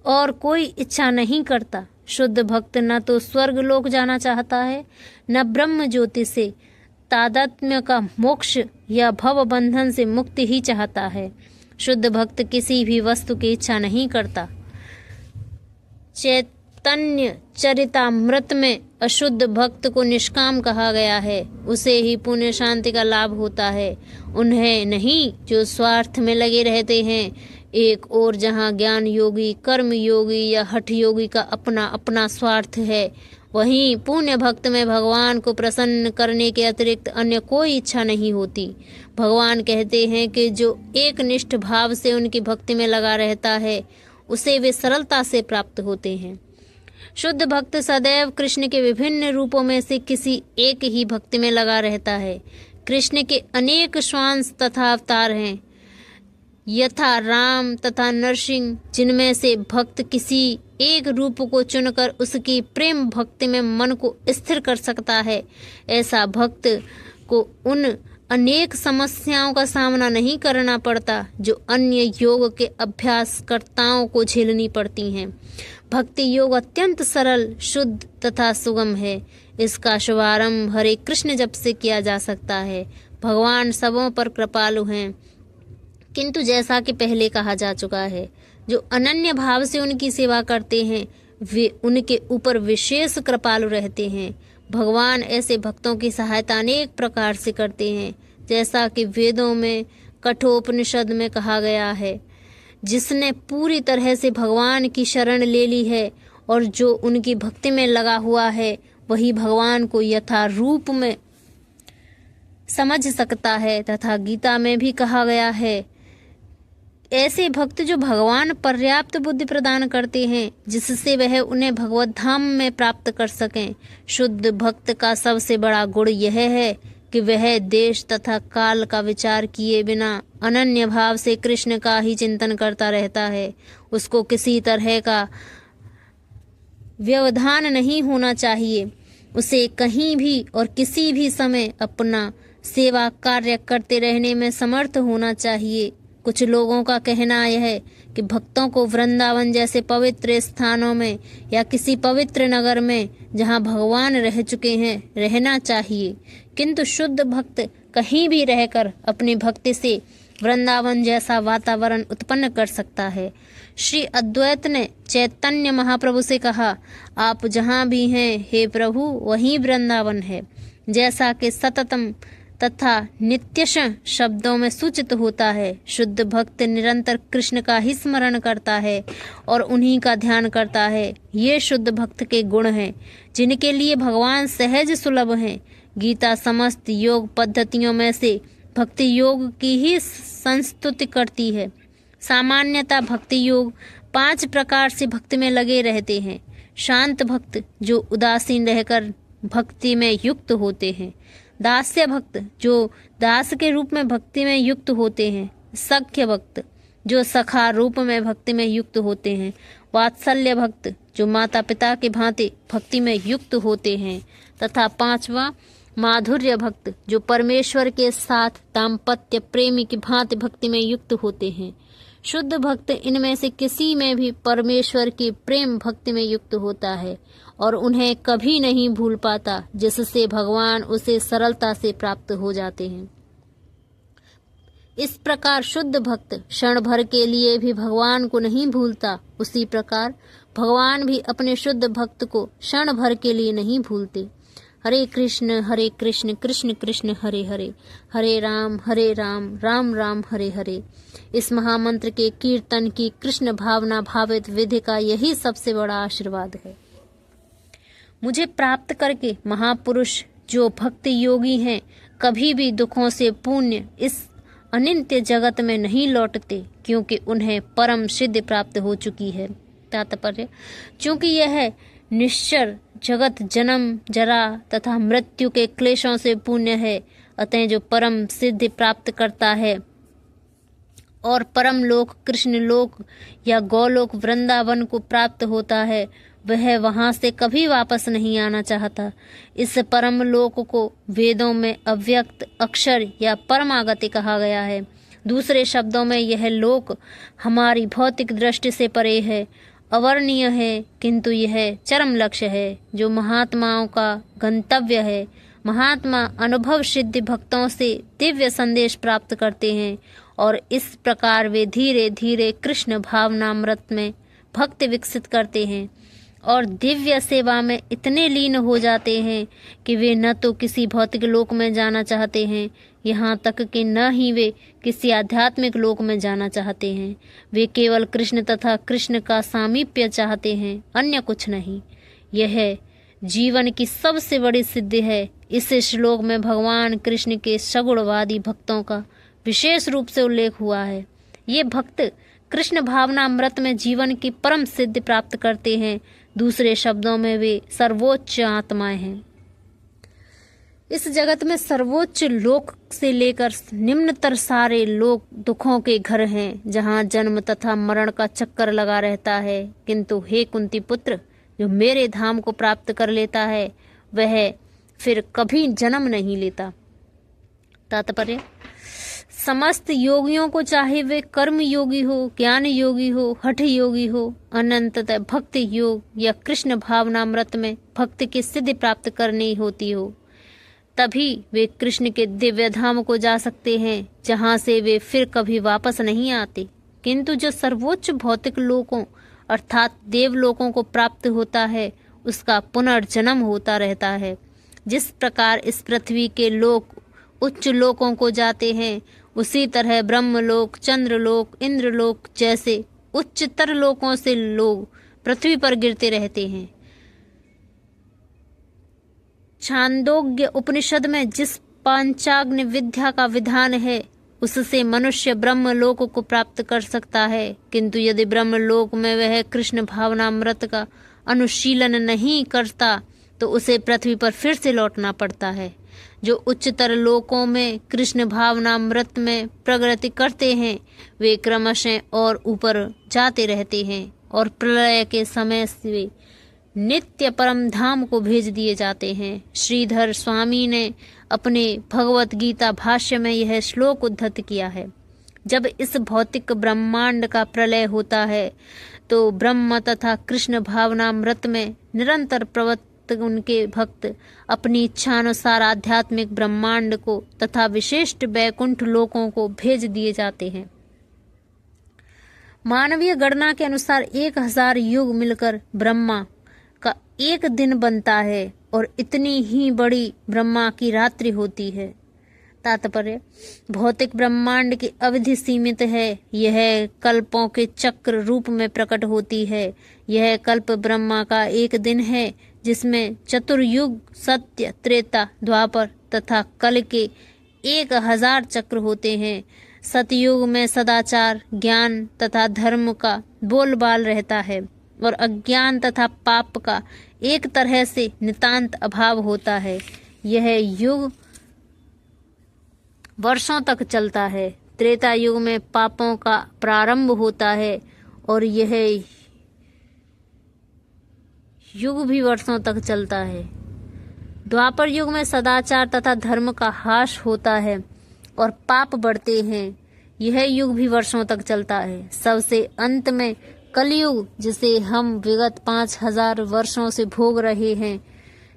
और कोई इच्छा नहीं करता। शुद्ध भक्त न तो स्वर्ग लोक जाना चाहता है, न ब्रह्म ज्योति से तादात्म्य का मोक्ष या भव बंधन से मुक्ति ही चाहता है। शुद्ध भक्त किसी भी वस्तु की इच्छा नहीं करता। चैतन्य चरितामृत में अशुद्ध भक्त को निष्काम कहा गया है, उसे ही पुण्य शांति का लाभ होता है, उन्हें नहीं जो स्वार्थ में लगे रहते हैं। एक और जहाँ ज्ञान योगी, कर्म योगी या हठ योगी का अपना अपना स्वार्थ है, वहीं पुण्य भक्त में भगवान को प्रसन्न करने के अतिरिक्त अन्य कोई इच्छा नहीं होती। भगवान कहते हैं कि जो एक निष्ठ भाव से उनकी भक्ति में लगा रहता है, उसे वे सरलता से प्राप्त होते हैं। शुद्ध भक्त सदैव कृष्ण के विभिन्न रूपों में से किसी एक ही भक्ति में लगा रहता है। कृष्ण के अनेक श्वांश तथा अवतार हैं, यथा राम तथा नरसिंह, जिनमें से भक्त किसी एक रूप को चुनकर उसकी प्रेम भक्ति में मन को स्थिर कर सकता है। ऐसा भक्त को उन अनेक समस्याओं का सामना नहीं करना पड़ता जो अन्य योग के अभ्यासकर्ताओं को झेलनी पड़ती हैं। भक्ति योग अत्यंत सरल, शुद्ध तथा सुगम है। इसका शुभारंभ हरे कृष्ण जप से किया जा सकता है। भगवान सबों पर कृपालु हैं, किंतु जैसा कि पहले कहा जा चुका है, जो अनन्य भाव से उनकी सेवा करते हैं वे उनके ऊपर विशेष कृपालु रहते हैं। भगवान ऐसे भक्तों की सहायता अनेक प्रकार से करते हैं, जैसा कि वेदों में कठोपनिषद में कहा गया है, जिसने पूरी तरह से भगवान की शरण ले ली है और जो उनकी भक्ति में लगा हुआ है, वही भगवान को यथा रूप में समझ सकता है। तथा गीता में भी कहा गया है, ऐसे भक्त जो भगवान पर्याप्त बुद्धि प्रदान करते हैं, जिससे वह उन्हें भगवत धाम में प्राप्त कर सकें। शुद्ध भक्त का सबसे बड़ा गुण यह है कि वह देश तथा काल का विचार किए बिना अनन्य भाव से कृष्ण का ही चिंतन करता रहता है। उसको किसी तरह का व्यवधान नहीं होना चाहिए। उसे कहीं भी और किसी भी समय अपना सेवा कार्य करते रहने में समर्थ होना चाहिए। कुछ लोगों का कहना यह है कि भक्तों को वृंदावन जैसे पवित्र स्थानों में या किसी पवित्र नगर में जहां भगवान रह चुके हैं रहना चाहिए, किंतु शुद्ध भक्त कहीं भी रहकर अपनी भक्ति से वृंदावन जैसा वातावरण उत्पन्न कर सकता है। श्री अद्वैत ने चैतन्य महाप्रभु से कहा, आप जहाँ भी हैं हे प्रभु, वहीं वृंदावन है। जैसा कि सततम तथा नित्यश शब्दों में सूचित होता है, शुद्ध भक्त निरंतर कृष्ण का ही स्मरण करता है और उन्हीं का ध्यान करता है। ये शुद्ध भक्त के गुण हैं, जिनके लिए भगवान सहज सुलभ हैं। गीता समस्त योग पद्धतियों में से भक्ति योग की ही संस्तुति करती है। सामान्यतः भक्ति योग 5 प्रकार से भक्ति में लगे रहते हैं। शांत भक्त, जो उदासीन रहकर भक्ति में युक्त होते हैं। दास्य भक्त, जो दास के रूप में भक्ति में युक्त होते हैं। सख्य भक्त, जो सखा रूप में भक्ति में युक्त होते हैं। वात्सल्य भक्त, जो माता पिता के भांति भक्ति में युक्त होते हैं। तथा 5वां माधुर्य भक्त, जो परमेश्वर के साथ दाम्पत्य प्रेमी की भांति भक्ति में युक्त होते हैं। शुद्ध भक्त इनमें से किसी में भी परमेश्वर की प्रेम भक्ति में युक्त होता है और उन्हें कभी नहीं भूल पाता, जिससे भगवान उसे सरलता से प्राप्त हो जाते हैं। इस प्रकार शुद्ध भक्त क्षण भर के लिए भी भगवान को नहीं भूलता, उसी प्रकार भगवान भी अपने शुद्ध भक्त को क्षण भर के लिए नहीं भूलते। हरे कृष्ण कृष्ण कृष्ण हरे हरे, हरे राम राम राम हरे हरे। इस महामंत्र के कीर्तन की कृष्ण भावना भावित विधि का यही सबसे बड़ा आशीर्वाद है। मुझे प्राप्त करके महापुरुष जो भक्ति योगी हैं, कभी भी दुखों से पुण्य इस अनित्य जगत में नहीं लौटते, क्योंकि उन्हें परम सिद्धि प्राप्त हो चुकी है। तात्पर्य, क्योंकि यह निश्चर जगत जन्म जरा तथा मृत्यु के क्लेशों से पुण्य है, अतः जो परम सिद्धि प्राप्त करता है और परम लोक कृष्ण लोक या गौलोक वृंदावन को प्राप्त होता है, वह वहां से कभी वापस नहीं आना चाहता। इस परम लोक को वेदों में अव्यक्त अक्षर या परमागति कहा गया है। दूसरे शब्दों में यह लोक हमारी भौतिक दृष्टि से परे है, अवर्णीय है, किंतु यह चरम लक्ष्य है जो महात्माओं का गंतव्य है। महात्मा अनुभव सिद्धि भक्तों से दिव्य संदेश प्राप्त करते हैं और इस प्रकार वे धीरे धीरे कृष्ण भावनामृत में भक्ति विकसित करते हैं। और दिव्य सेवा में इतने लीन हो जाते हैं कि वे न तो किसी भौतिक लोक में जाना चाहते हैं, यहाँ तक कि न ही वे किसी आध्यात्मिक लोक में जाना चाहते हैं। वे केवल कृष्ण तथा कृष्ण का सामीप्य चाहते हैं, अन्य कुछ नहीं। यह जीवन की सबसे बड़ी सिद्धि है। इस श्लोक में भगवान कृष्ण के सगुणवादी भक्तों का विशेष रूप से उल्लेख हुआ है। ये भक्त कृष्ण भावनामृत में जीवन की परम सिद्धि प्राप्त करते हैं। दूसरे शब्दों में वे सर्वोच्च आत्माएं हैं। इस जगत में सर्वोच्च लोक से लेकर निम्नतर सारे लोक दुखों के घर हैं, जहाँ जन्म तथा मरण का चक्कर लगा रहता है। किंतु हे कुंती पुत्र, जो मेरे धाम को प्राप्त कर लेता है वह फिर कभी जन्म नहीं लेता। तात्पर्य, समस्त योगियों को, चाहे वे कर्म योगी हो, ज्ञान योगी हो, हठ योगी हो, अनंततः भक्ति योग या कृष्ण भावनामृत में भक्ति की सिद्धि प्राप्त करनी होती हो, तभी वे कृष्ण के दिव्य धाम को जा सकते हैं, जहाँ से वे फिर कभी वापस नहीं आते। किंतु जो सर्वोच्च भौतिक लोकों अर्थात देवलोकों को प्राप्त होता है, उसका पुनर्जन्म होता रहता है। जिस प्रकार इस पृथ्वी के लोक उच्च लोकों को जाते हैं, उसी तरह ब्रह्मलोक, चंद्रलोक, इंद्रलोक जैसे उच्चतर लोकों से लोग पृथ्वी पर गिरते रहते हैं। छांदोग्य उपनिषद में जिस पांचाग्नि विद्या का विधान है, उससे मनुष्य ब्रह्मलोक को प्राप्त कर सकता है। किंतु यदि ब्रह्मलोक में वह कृष्ण भावनामृत का अनुशीलन नहीं करता, तो उसे पृथ्वी पर फिर से लौटना पड़ता है। जो उच्चतर लोकों में कृष्ण भावनामृत में प्रगति करते हैं, वे क्रमशः और ऊपर जाते रहते हैं और प्रलय के समय से नित्य परम धाम को भेज दिए जाते हैं। श्रीधर स्वामी ने अपने भगवत गीता भाष्य में यह श्लोक उद्धृत किया है। जब इस भौतिक ब्रह्मांड का प्रलय होता है, तो ब्रह्म तथा कृष्ण भावनामृत में निरंतर प्रवृत्त उनके भक्त अपनी इच्छानुसार आध्यात्मिक ब्रह्मांड को तथा विशिष्ट वैकुंठ लोकों को भेज दिए जाते हैं। मानवीय गणना के अनुसार 1000 युग मिलकर ब्रह्मा का एक दिन बनता है और इतनी ही बड़ी ब्रह्मा की रात्रि होती है। तात्पर्य, भौतिक ब्रह्मांड की अवधि सीमित है। यह कल्पों के चक्र रूप में प्रकट होती है। यह कल्प ब्रह्मा का एक दिन है, जिसमें चतुर्युग, सत्य, त्रेता, द्वापर तथा कल के 1000 चक्र होते हैं। सतयुग में सदाचार, ज्ञान तथा धर्म का बोलबाल रहता है और अज्ञान तथा पाप का एक तरह से नितांत अभाव होता है। यह युग वर्षों तक चलता है। त्रेता युग में पापों का प्रारंभ होता है और यह युग भी वर्षों तक चलता है। द्वापर युग में सदाचार तथा धर्म का ह्रास होता है और पाप बढ़ते हैं। यह युग भी वर्षों तक चलता है। सबसे अंत में कलयुग, जिसे हम विगत 5000 वर्षों से भोग रहे हैं,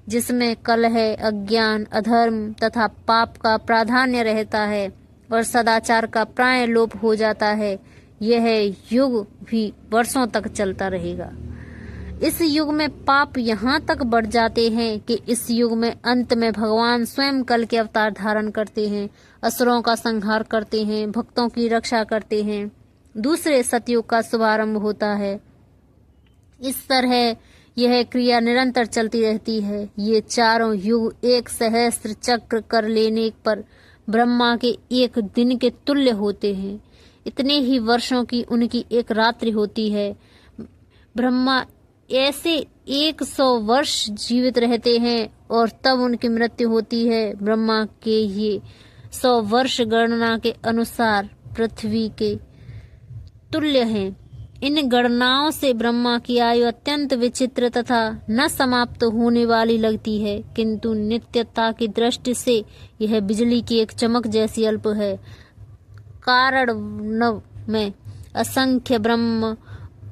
जिसमें कलह, अज्ञान, अधर्म तथा पाप का प्राधान्य रहता है और सदाचार का प्राय लोप हो जाता है, यह युग भी वर्षों तक चलता रहेगा। इस युग में पाप यहाँ तक बढ़ जाते हैं कि इस युग में अंत में भगवान स्वयं कल के अवतार धारण करते हैं, असुरों का संहार करते हैं, भक्तों की रक्षा करते हैं। दूसरे सतयुग का शुभारंभ होता है। इस तरह यह क्रिया निरंतर चलती रहती है। ये चारों युग एक सहस्त्र चक्र कर लेने पर ब्रह्मा के एक दिन के तुल्य होते हैं। इतने ही वर्षों की उनकी एक रात्रि होती है। ब्रह्मा ऐसे 100 वर्ष जीवित रहते हैं और तब उनकी मृत्यु होती है। ब्रह्मा के ये 100 वर्ष गणना के अनुसार पृथ्वी के तुल्य हैं। इन गणनाओं से ब्रह्मा की आयु अत्यंत विचित्र तथा न समाप्त होने वाली लगती है, किंतु नित्यता की दृष्टि से यह बिजली की एक चमक जैसी अल्प है। कारण में असंख्य ब्रह्म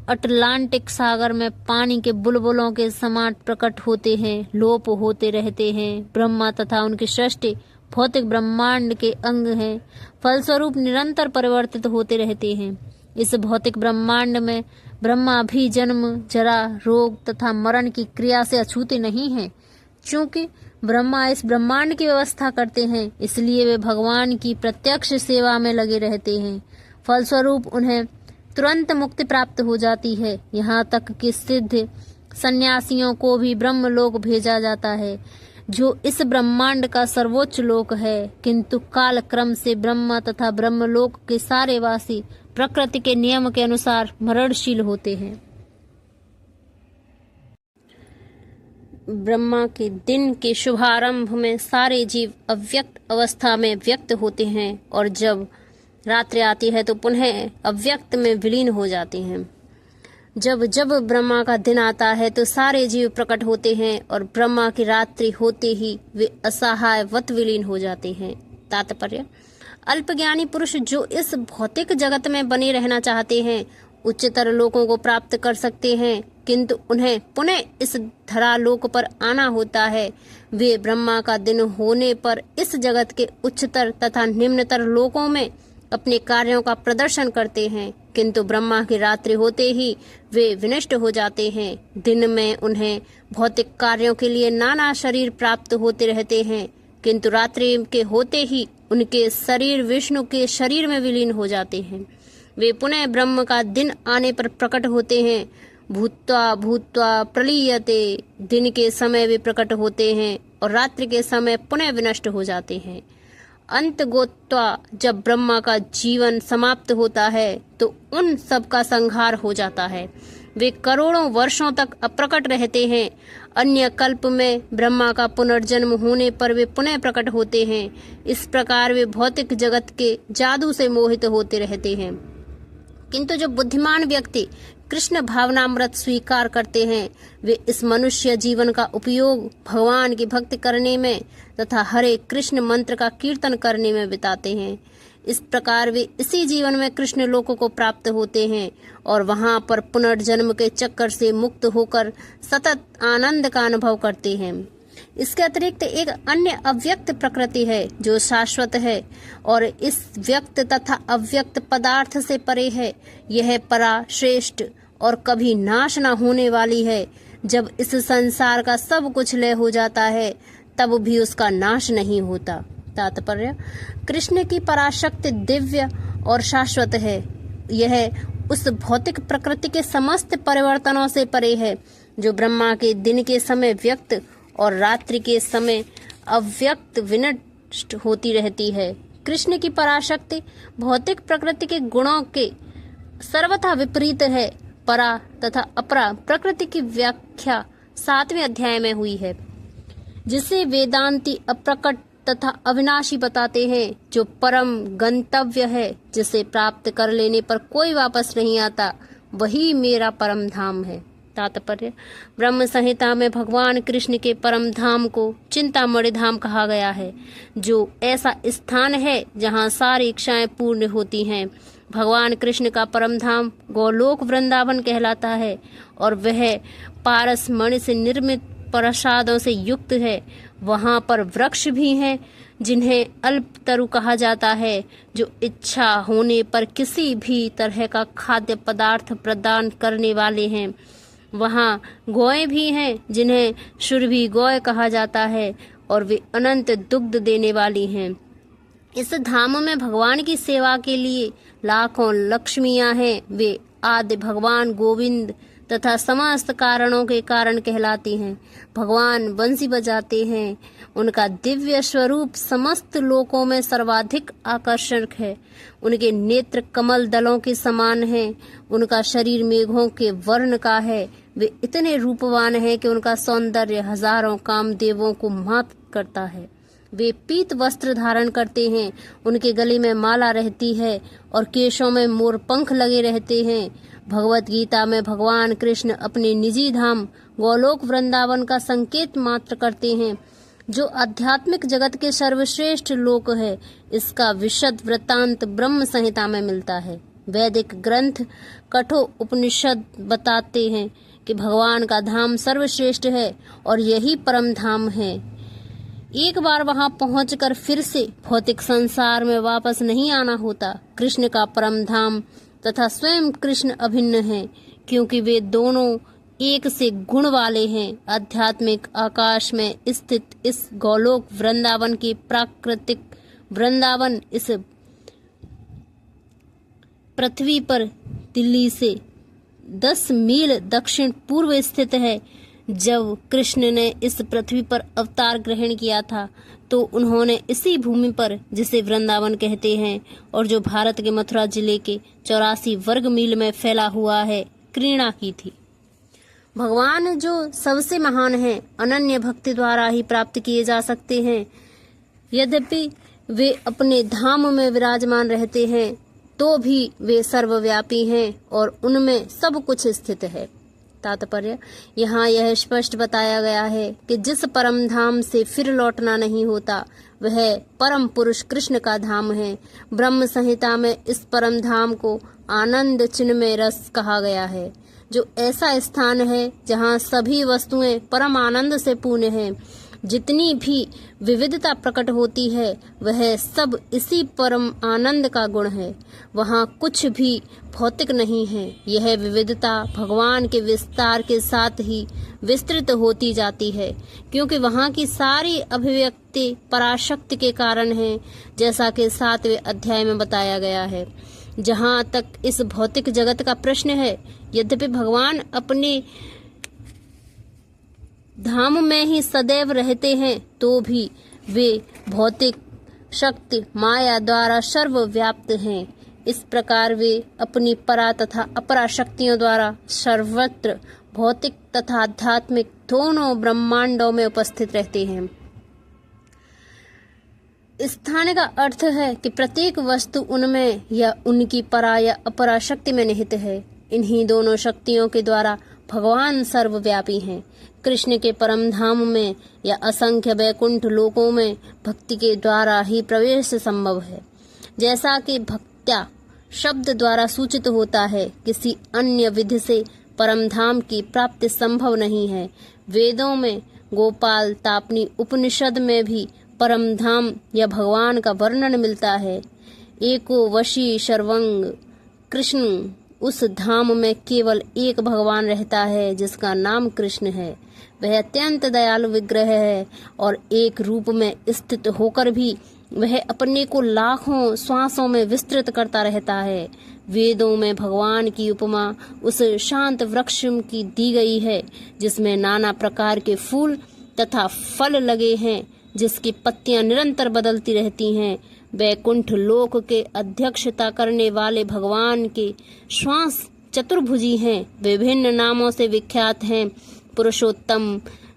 अटलांटिक सागर में पानी के बुलबुलों के समान प्रकट होते हैं, लोप होते रहते हैं। ब्रह्मा तथा उनकी सृष्टि भौतिक ब्रह्मांड के अंग हैं, फलस्वरूप निरंतर परिवर्तित होते रहते हैं। इस भौतिक ब्रह्मांड में ब्रह्मा भी जन्म, जरा, रोग तथा मरण की क्रिया से अछूते नहीं हैं। चूंकि ब्रह्मा इस ब्रह्मांड की व्यवस्था करते हैं, इसलिए वे भगवान की प्रत्यक्ष सेवा में लगे रहते हैं। फलस्वरूप उन्हें तुरंत मुक्ति प्राप्त हो जाती है। यहाँ तक कि सिद्ध सन्यासियों को भी ब्रह्मलोक भेजा जाता है, जो इस ब्रह्मांड का सर्वोच्च लोक है। किंतु काल क्रम से ब्रह्मा तथा ब्रह्मलोक के सारे वासी प्रकृति के नियम के अनुसार मरणशील होते हैं। ब्रह्मा के दिन के शुभारंभ में सारे जीव अव्यक्त अवस्था में व्यक्त होते हैं और जब रात्रि आती है तो पुनः अव्यक्त में विलीन हो जाते हैं। जब जब ब्रह्मा का दिन आता है तो सारे जीव प्रकट होते हैं और ब्रह्मा की रात्रि होते ही वे असहायवत विलीन हो जाते हैं। तात्पर्य: अल्पज्ञानी पुरुष जो इस भौतिक जगत में बने रहना चाहते हैं, उच्चतर लोकों को प्राप्त कर सकते हैं, किंतु उन्हें पुनः इस धरालोक पर आना होता है। वे ब्रह्मा का दिन होने पर इस जगत के उच्चतर तथा निम्नतर लोकों में अपने कार्यों का प्रदर्शन करते हैं, किंतु ब्रह्मा की रात्रि होते ही वे विनष्ट हो जाते हैं। दिन में उन्हें भौतिक कार्यों के लिए नाना शरीर प्राप्त होते रहते हैं, किंतु रात्रि के होते ही उनके शरीर विष्णु के शरीर में विलीन हो जाते हैं। वे पुनः ब्रह्म का दिन आने पर प्रकट होते हैं। भूत्वा भूत्वा प्रलीयते, दिन के समय वे प्रकट होते हैं और रात्रि के समय पुनः विनष्ट हो जाते हैं। अंत गोत्वा, जब ब्रह्मा का जीवन समाप्त होता है तो उन सब का संहार हो जाता है। वे करोड़ों वर्षों तक अप्रकट रहते हैं। अन्य कल्प में ब्रह्मा का पुनर्जन्म होने पर वे पुनः प्रकट होते हैं। इस प्रकार वे भौतिक जगत के जादू से मोहित होते रहते हैं। किंतु जो बुद्धिमान व्यक्ति कृष्ण भावनामृत स्वीकार करते हैं, वे इस मनुष्य जीवन का उपयोग भगवान की भक्ति करने में तथा हरे कृष्ण मंत्र का कीर्तन करने में बिताते हैं। इस प्रकार वे इसी जीवन में कृष्ण लोकों को प्राप्त होते हैं और वहां पर पुनर्जन्म के चक्कर से मुक्त होकर सतत आनंद का अनुभव करते हैं। इसके अतिरिक्त एक अन्य अव्यक्त प्रकृति है जो शाश्वत है और इस व्यक्त तथा अव्यक्त पदार्थ से परे है। यह परा, श्रेष्ठ और कभी नाश न होने वाली है। जब इस संसार का सब कुछ लय हो जाता है तब भी उसका नाश नहीं होता। तात्पर्य: कृष्ण की पराशक्ति दिव्य और शाश्वत है। यह उस भौतिक प्रकृति के समस्त परिवर्तनों से परे है जो ब्रह्मा के दिन के समय व्यक्त और रात्रि के समय अव्यक्त विनष्ट होती रहती है। कृष्ण की पराशक्ति भौतिक प्रकृति के गुणों के सर्वथा विपरीत है। परा तथा अपरा प्रकृति की व्याख्या 7वें अध्याय में हुई है, जिसे वेदांती अप्रकट तथा अविनाशी बताते हैं। जो परम गंतव्य है, जिसे प्राप्त कर लेने पर कोई वापस नहीं आता, वही मेरा परम धाम है। तात्पर्य: ब्रह्म संहिता में भगवान कृष्ण के परम धाम को चिंतामणि धाम कहा गया है, जो ऐसा स्थान है जहाँ सारी इच्छाएं पूर्ण होती हैं। भगवान कृष्ण का परम धाम गोलोक वृंदावन कहलाता है और वह पारस मणि से निर्मित प्रसादों से युक्त है। वहाँ पर वृक्ष भी हैं जिन्हें अल्पतरु कहा जाता है, जो इच्छा होने पर किसी भी तरह का खाद्य पदार्थ प्रदान करने वाले हैं। वहाँ गौएं भी हैं जिन्हें सुरभि गौएं कहा जाता है और वे अनंत दुग्ध देने वाली हैं। इस धाम में भगवान की सेवा के लिए लाखों लक्ष्मियां हैं। वे आदि भगवान गोविंद तथा समस्त कारणों के कारण कहलाती हैं। भगवान बंसी बजाते हैं। उनका दिव्य स्वरूप समस्त लोकों में सर्वाधिक आकर्षक है। उनके नेत्र कमल दलों के समान हैं। उनका शरीर मेघों के वर्ण का है। वे इतने रूपवान हैं कि उनका सौंदर्य हजारों कामदेवों को मात करता है। वे पीत वस्त्र धारण करते हैं। उनके गले में माला रहती है और केशों में मोर पंख लगे रहते हैं। भगवत गीता में भगवान कृष्ण अपने निजी धाम गोलोक वृंदावन का संकेत मात्र करते हैं, जो आध्यात्मिक जगत के सर्वश्रेष्ठ लोक है। इसका विशद वृत्तांत ब्रह्म संहिता में मिलता है। वैदिक ग्रंथ कठोर उपनिषद बताते हैं कि भगवान का धाम सर्वश्रेष्ठ है और यही परम धाम है। एक बार वहां पहुंचकर फिर से भौतिक संसार में वापस नहीं आना होता। कृष्ण का परम धाम तथा स्वयं कृष्ण अभिन्न है। क्योंकि वे दोनों एक से गुण वाले हैं। आध्यात्मिक आकाश में स्थित इस गोलोक वृंदावन की प्राकृतिक वृंदावन इस पृथ्वी पर दिल्ली से 10 मील दक्षिण पूर्व स्थित है। जब कृष्ण ने इस पृथ्वी पर अवतार ग्रहण किया था तो उन्होंने इसी भूमि पर, जिसे वृंदावन कहते हैं और जो भारत के मथुरा जिले के 84 वर्ग मील में फैला हुआ है, क्रीड़ा की थी। भगवान जो सबसे महान हैं, अनन्य भक्ति द्वारा ही प्राप्त किए जा सकते हैं। यद्यपि वे अपने धाम में विराजमान रहते हैं तो भी वे सर्वव्यापी हैं और उनमें सब कुछ स्थित है। तात्पर्य, यहाँ यह स्पष्ट बताया गया है कि जिस परम धाम से फिर लौटना नहीं होता वह परम पुरुष कृष्ण का धाम है। ब्रह्म संहिता में इस परम धाम को आनंद चिन्मय रस कहा गया है, जो ऐसा स्थान है जहाँ सभी वस्तुएं परम आनंद से पूर्ण हैं। जितनी भी विविधता प्रकट होती है वह सब इसी परम आनंद का गुण है। वहाँ कुछ भी भौतिक नहीं है। यह विविधता भगवान के विस्तार के साथ ही विस्तृत होती जाती है, क्योंकि वहाँ की सारी अभिव्यक्ति पराशक्ति के कारण है, जैसा कि 7वें अध्याय में बताया गया है। जहाँ तक इस भौतिक जगत का प्रश्न है, यद्यपि भगवान अपने धाम में ही सदैव रहते हैं तो भी वे भौतिक शक्ति माया द्वारा सर्वव्याप्त हैं। इस प्रकार वे अपनी परा तथा अपरा शक्तियों द्वारा सर्वत्र भौतिक तथा आध्यात्मिक दोनों ब्रह्मांडों में उपस्थित रहते हैं। स्थान का अर्थ है कि प्रत्येक वस्तु उनमें या उनकी परा या अपरा शक्ति में निहित है। इन्हीं दोनों शक्तियों के द्वारा भगवान सर्वव्यापी हैं। कृष्ण के परम धाम में या असंख्य वैकुंठ लोकों में भक्ति के द्वारा ही प्रवेश संभव है। जैसा कि भक्त्या शब्द द्वारा सूचित होता है, किसी अन्य विधि से परम धाम की प्राप्ति संभव नहीं है। वेदों में गोपाल तापनी उपनिषद में भी परम धाम या भगवान का वर्णन मिलता है। एको वशी सर्वंग कृष्ण, उस धाम में केवल एक भगवान रहता है जिसका नाम कृष्ण है। वह अत्यंत दयालु विग्रह है और एक रूप में स्थित होकर भी वह अपने को लाखों श्वासों में विस्तृत करता रहता है। वेदों में भगवान की उपमा उस शांत वृक्ष की दी गई है जिसमें नाना प्रकार के फूल तथा फल लगे हैं, जिसकी पत्तियां निरंतर बदलती रहती हैं। वैकुंठ लोक के अध्यक्षता करने वाले भगवान के श्वास चतुर्भुजी हैं, विभिन्न नामों से विख्यात हैं। पुरुषोत्तम,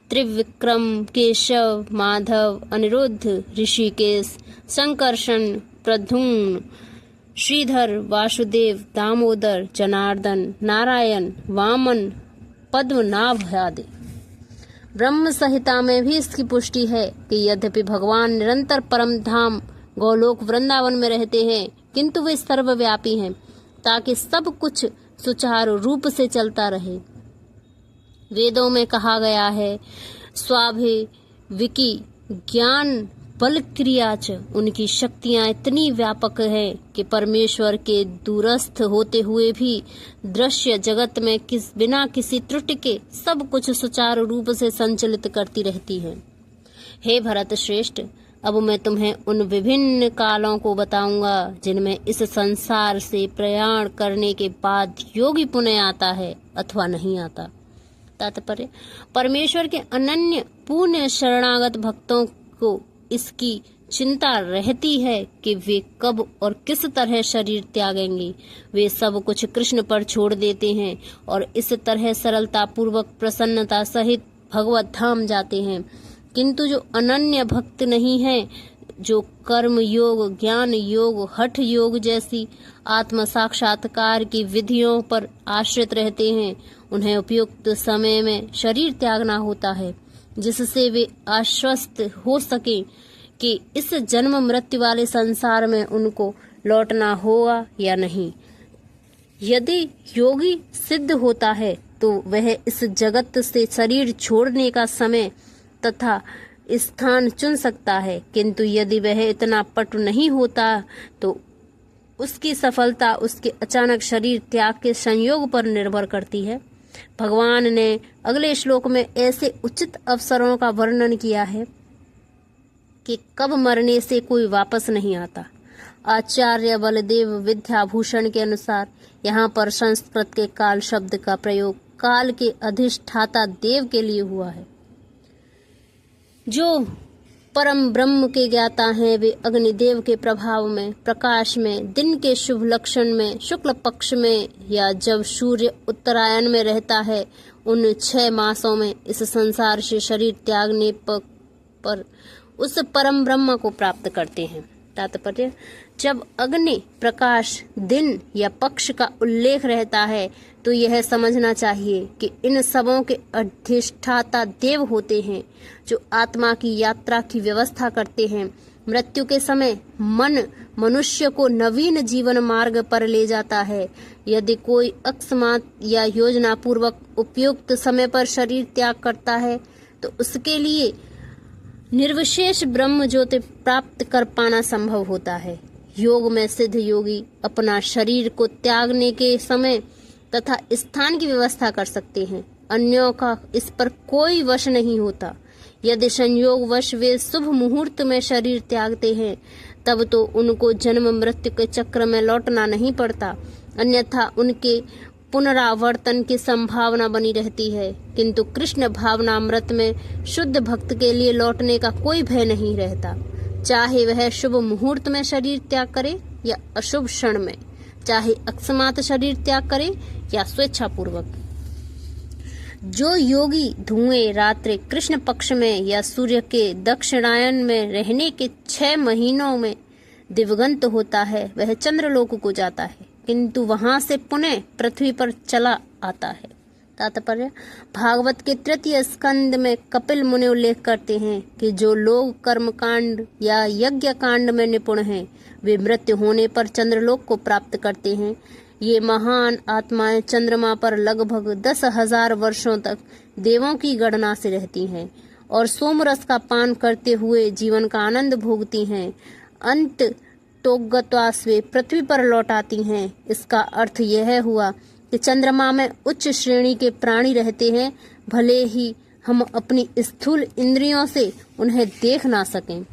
त्रिविक्रम, केशव, माधव, अनिरुद्ध, ऋषिकेश, संकर्षण, प्रद्युम्न, श्रीधर, वासुदेव, दामोदर, जनार्दन, नारायण, वामन, पद्मनाभ आदि। ब्रह्म संहिता में भी इसकी पुष्टि है कि यद्यपि भगवान निरंतर परम धाम गोलोक वृंदावन में रहते हैं, किंतु वे सर्वव्यापी हैं ताकि सब कुछ सुचारू रूप से चलता रहे। वेदों में कहा गया है, स्वाभाविकी ज्ञान बल क्रिया च, उनकी शक्तियां इतनी व्यापक है कि परमेश्वर के दूरस्थ होते हुए भी दृश्य जगत में बिना किसी त्रुटि के सब कुछ सुचारू रूप से संचालित करती रहती है। हे भरत श्रेष्ठ, अब मैं तुम्हें उन विभिन्न कालों को बताऊंगा जिनमें इस संसार से प्रयाण करने के बाद योगी पुनः आता है अथवा नहीं आता। तात्पर्य, परमेश्वर के अनन्य पूर्ण शरणागत भक्तों को इसकी चिंता रहती है कि वे कब और किस तरह शरीर त्यागेंगे। वे सब कुछ कृष्ण पर छोड़ देते हैं और इस तरह सरलता पूर्वक प्रसन्नता सहित भगवत धाम जाते हैं। किंतु जो अनन्य भक्त नहीं है, जो कर्म योग, ज्ञान योग, हठ योग जैसी आत्म साक्षात्कार की विधियों पर आश्रित रहते हैं, उन्हें उपयुक्त समय में शरीर त्यागना होता है, जिससे वे आश्वस्त हो सके कि इस जन्म मृत्यु वाले संसार में उनको लौटना होगा या नहीं। यदि योगी सिद्ध होता है तो वह इस जगत से शरीर छोड़ने का समय तथा स्थान चुन सकता है, किंतु यदि वह इतना पटु नहीं होता तो उसकी सफलता उसके अचानक शरीर त्याग के संयोग पर निर्भर करती है। भगवान ने अगले श्लोक में ऐसे उचित अवसरों का वर्णन किया है कि कब मरने से कोई वापस नहीं आता। आचार्य बलदेव विद्याभूषण के अनुसार यहाँ पर संस्कृत के काल शब्द का प्रयोग काल के अधिष्ठाता देव के लिए हुआ है। जो परम ब्रह्म के ज्ञाता हैं वे अग्निदेव के प्रभाव में, प्रकाश में, दिन के शुभ लक्षण में, शुक्ल पक्ष में या जब सूर्य उत्तरायण में रहता है उन 6 मासों में इस संसार से शरीर त्यागने पर उस परम ब्रह्म को प्राप्त करते हैं। तात्पर्य, जब अग्नि, प्रकाश, दिन या पक्ष का उल्लेख रहता है तो यह समझना चाहिए कि इन सबों के अधिष्ठाता देव होते हैं जो आत्मा की यात्रा की व्यवस्था करते हैं। मृत्यु के समय मन मनुष्य को नवीन जीवन मार्ग पर ले जाता है। यदि कोई अकस्मात या योजना पूर्वक उपयुक्त समय पर शरीर त्याग करता है तो उसके लिए निर्विशेष ब्रह्म ज्योति प्राप्त कर पाना संभव होता है। योग में सिद्ध योगी अपना शरीर को त्यागने के समय तथा स्थान की व्यवस्था कर सकते हैं। अन्यों का इस पर कोई वश नहीं होता। यदि संयोगवश वे शुभ मुहूर्त में शरीर त्यागते हैं तब तो उनको जन्म मृत्यु के चक्र में लौटना नहीं पड़ता, अन्यथा उनके पुनरावर्तन की संभावना बनी रहती है। किंतु कृष्ण भावनामृत में शुद्ध भक्त के लिए लौटने का कोई भय नहीं रहता, चाहे वह शुभ मुहूर्त में शरीर त्याग करे या अशुभ क्षण में, चाहे अकस्मात शरीर त्याग करे या स्वेच्छापूर्वक। जो योगी धुएं रात्रि कृष्ण पक्ष में या सूर्य के दक्षिणायन में रहने के 6 महीनों में दिवगंत होता है वह चंद्रलोक को जाता है, किंतु वहां से पुनः पृथ्वी पर चला आता है। तात्पर्य, भागवत के 3 स्कंद में कपिल मुनि उल्लेख करते हैं कि जो लोग कर्मकांड या यज्ञ कांड में निपुण हैं वे मृत्यु होने पर चंद्रलोक को प्राप्त करते हैं। ये महान आत्माएं चंद्रमा पर लगभग 10,000 वर्षों तक देवों की गणना से रहती हैं और सोमरस का पान करते हुए जीवन का आनंद भोगती हैं। अंत तोगत्वास वे पृथ्वी पर लौट आती हैं। इसका अर्थ यह हुआ कि चंद्रमा में उच्च श्रेणी के प्राणी रहते हैं, भले ही हम अपनी स्थूल इंद्रियों से उन्हें देख ना सकें।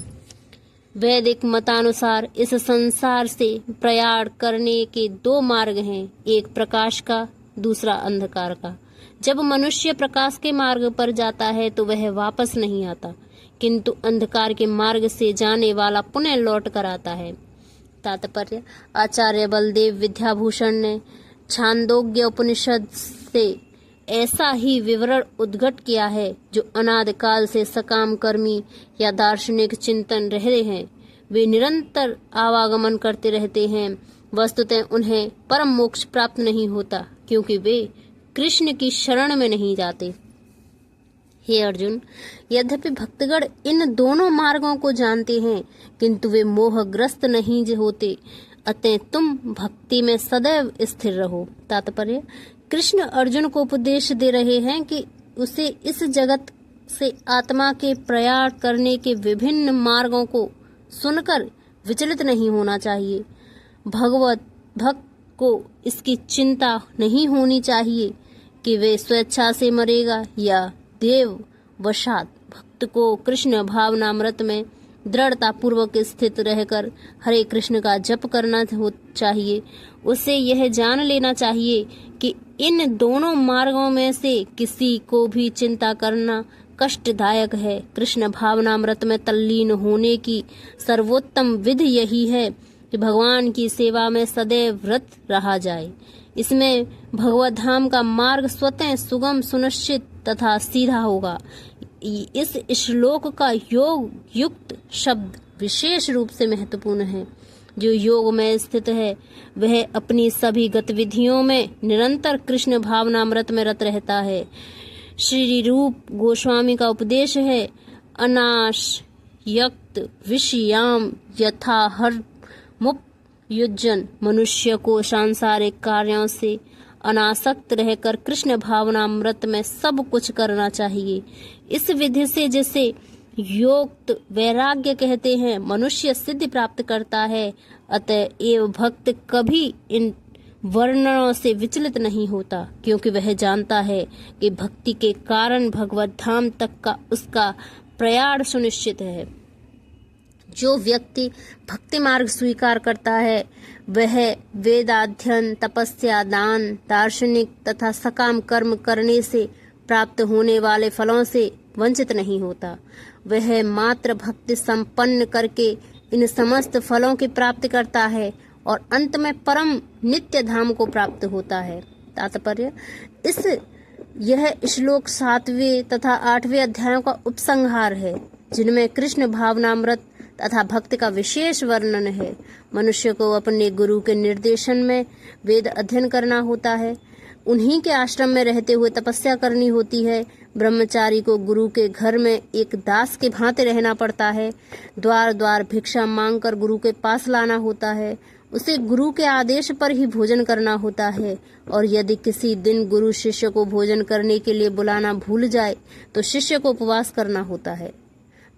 वैदिक मतानुसार इस संसार से प्रयाण करने के 2 मार्ग हैं, एक प्रकाश का, दूसरा अंधकार का। जब मनुष्य प्रकाश के मार्ग पर जाता है तो वह वापस नहीं आता, किंतु अंधकार के मार्ग से जाने वाला पुनः लौट कर आता है। तात्पर्य, आचार्य बलदेव विद्याभूषण ने छांदोग्य उपनिषद से ऐसा ही विवरण उद्घट किया है जो अनादि काल से सकाम कर्मी या दार्शनिक चिंतन रहे हैं वे निरंतर आवागमन करते रहते हैं। वस्तुतः उन्हें परम मोक्ष प्राप्त नहीं होता क्योंकि वे कृष्ण की शरण में नहीं जाते। हे अर्जुन, यद्यपि भक्तगण इन दोनों मार्गों को जानते हैं किंतु वे मोहग्रस्त नहीं होते, अतः तुम भक्ति में सदैव स्थिर रहो। तात्पर्य, कृष्ण अर्जुन को उपदेश दे रहे हैं कि उसे इस जगत से आत्मा के प्रयाण करने के विभिन्न मार्गों को सुनकर विचलित नहीं होना चाहिए। भगवत भक्त को इसकी चिंता नहीं होनी चाहिए कि वे स्वेच्छा से मरेगा या देव वशात। भक्त को कृष्ण भावनामृत में दृढ़ता पूर्वक स्थित रहकर हरे कृष्ण का जप करना चाहिए। उसे यह जान लेना चाहिए कि इन दोनों मार्गों में से किसी को भी चिंता करना कष्टदायक है। कृष्ण भावनामृत में तल्लीन होने की सर्वोत्तम विधि यही है कि भगवान की सेवा में सदैव रत रहा जाए। इसमें भगवत धाम का मार्ग स्वतः सुगम, सुनिश्चित तथा सीधा होगा। इस श्लोक का योग युक्त शब्द विशेष रूप से महत्वपूर्ण है। जो योग में स्थित है वह अपनी सभी गतिविधियों में निरंतर कृष्ण भावनामृत में रत रहता है। श्री रूप गोस्वामी का उपदेश है, अनाश यक्त विषयाम यथा हर मुप युजन। मनुष्य को सांसारिक कार्यों से अनासक्त रहकर कृष्ण भावनामृत में सब कुछ करना चाहिए। इस विधि से जैसे योक्त वैराग्य कहते हैं। मनुष्य सिद्धि प्राप्त करता है, अतएव भक्त कभी इन वर्णनों से विचलित नहीं होता, क्योंकि वह जानता है कि भक्ति के कारण भगवत धाम तक का उसका प्रयाण सुनिश्चित है। जो व्यक्ति भक्ति मार्ग स्वीकार करता है वह वेदाध्ययन, तपस्या, दान, दार्शनिक तथा सकाम कर्म करने से प्राप्त होने वाले फलों से वंचित नहीं होता। वह मात्र भक्ति संपन्न करके इन समस्त फलों की प्राप्ति करता है और अंत में परम नित्य धाम को प्राप्त होता है। तात्पर्य यह श्लोक 7वें तथा 8वें अध्यायों का उपसंहार है, जिनमें कृष्ण भावनामृत तथा भक्ति का विशेष वर्णन है। मनुष्य को अपने गुरु के निर्देशन में वेद अध्ययन करना होता है, उन्हीं के आश्रम में रहते हुए तपस्या करनी होती है। ब्रह्मचारी को गुरु के घर में एक दास के भांति रहना पड़ता है। द्वार द्वार भिक्षा मांगकर गुरु के पास लाना होता है। उसे गुरु के आदेश पर ही भोजन करना होता है, और यदि किसी दिन गुरु शिष्य को भोजन करने के लिए बुलाना भूल जाए तो शिष्य को उपवास करना होता है।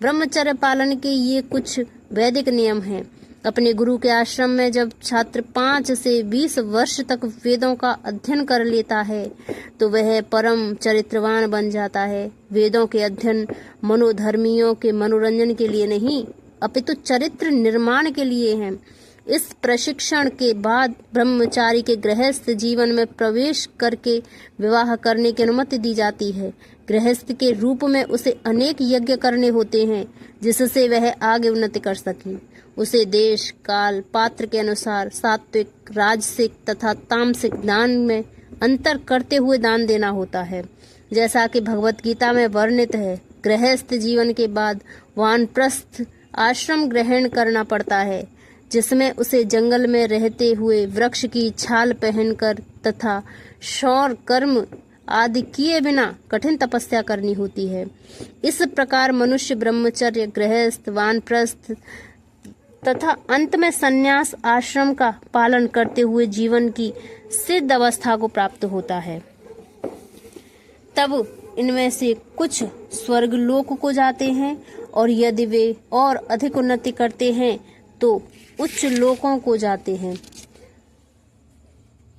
ब्रह्मचर्य पालन के ये कुछ वैदिक नियम हैं। अपने गुरु के आश्रम में जब छात्र 5 से 20 वर्ष तक वेदों का अध्ययन कर लेता है तो वह परम चरित्रवान बन जाता है। वेदों के अध्ययन मनोधर्मियों के मनोरंजन के लिए नहीं, अपितु चरित्र निर्माण के लिए हैं। इस प्रशिक्षण के बाद ब्रह्मचारी के गृहस्थ जीवन में प्रवेश करके विवाह करने की अनुमति दी जाती है। गृहस्थ के रूप में उसे अनेक यज्ञ करने होते हैं, जिससे वह आगे उन्नति कर सके। उसे देश, काल, पात्र के अनुसार सात्विक, राजसिक तथा तामसिक दान में अंतर करते हुए दान देना होता है। जैसा कि भगवत गीता में वर्णित है, गृहस्थ जीवन के बाद वानप्रस्थ आश्रम ग्रहण करना पड़ता है, जिसमें उसे जंगल में रहते हुए वृक्ष की छाल पहनकर तथा शौर कर्म आदि किए बिना कठिन तपस्या करनी होती है। इस प्रकार मनुष्य ब्रह्मचर्य, गृहस्थ, वानप्रस्थ तथा अंत में संन्यास आश्रम का पालन करते हुए जीवन की सिद्ध अवस्था को प्राप्त होता है। तब इनमें से कुछ स्वर्ग लोक को जाते हैं, और यदि वे और अधिक उन्नति करते हैं तो उच्च लोकों को जाते हैं,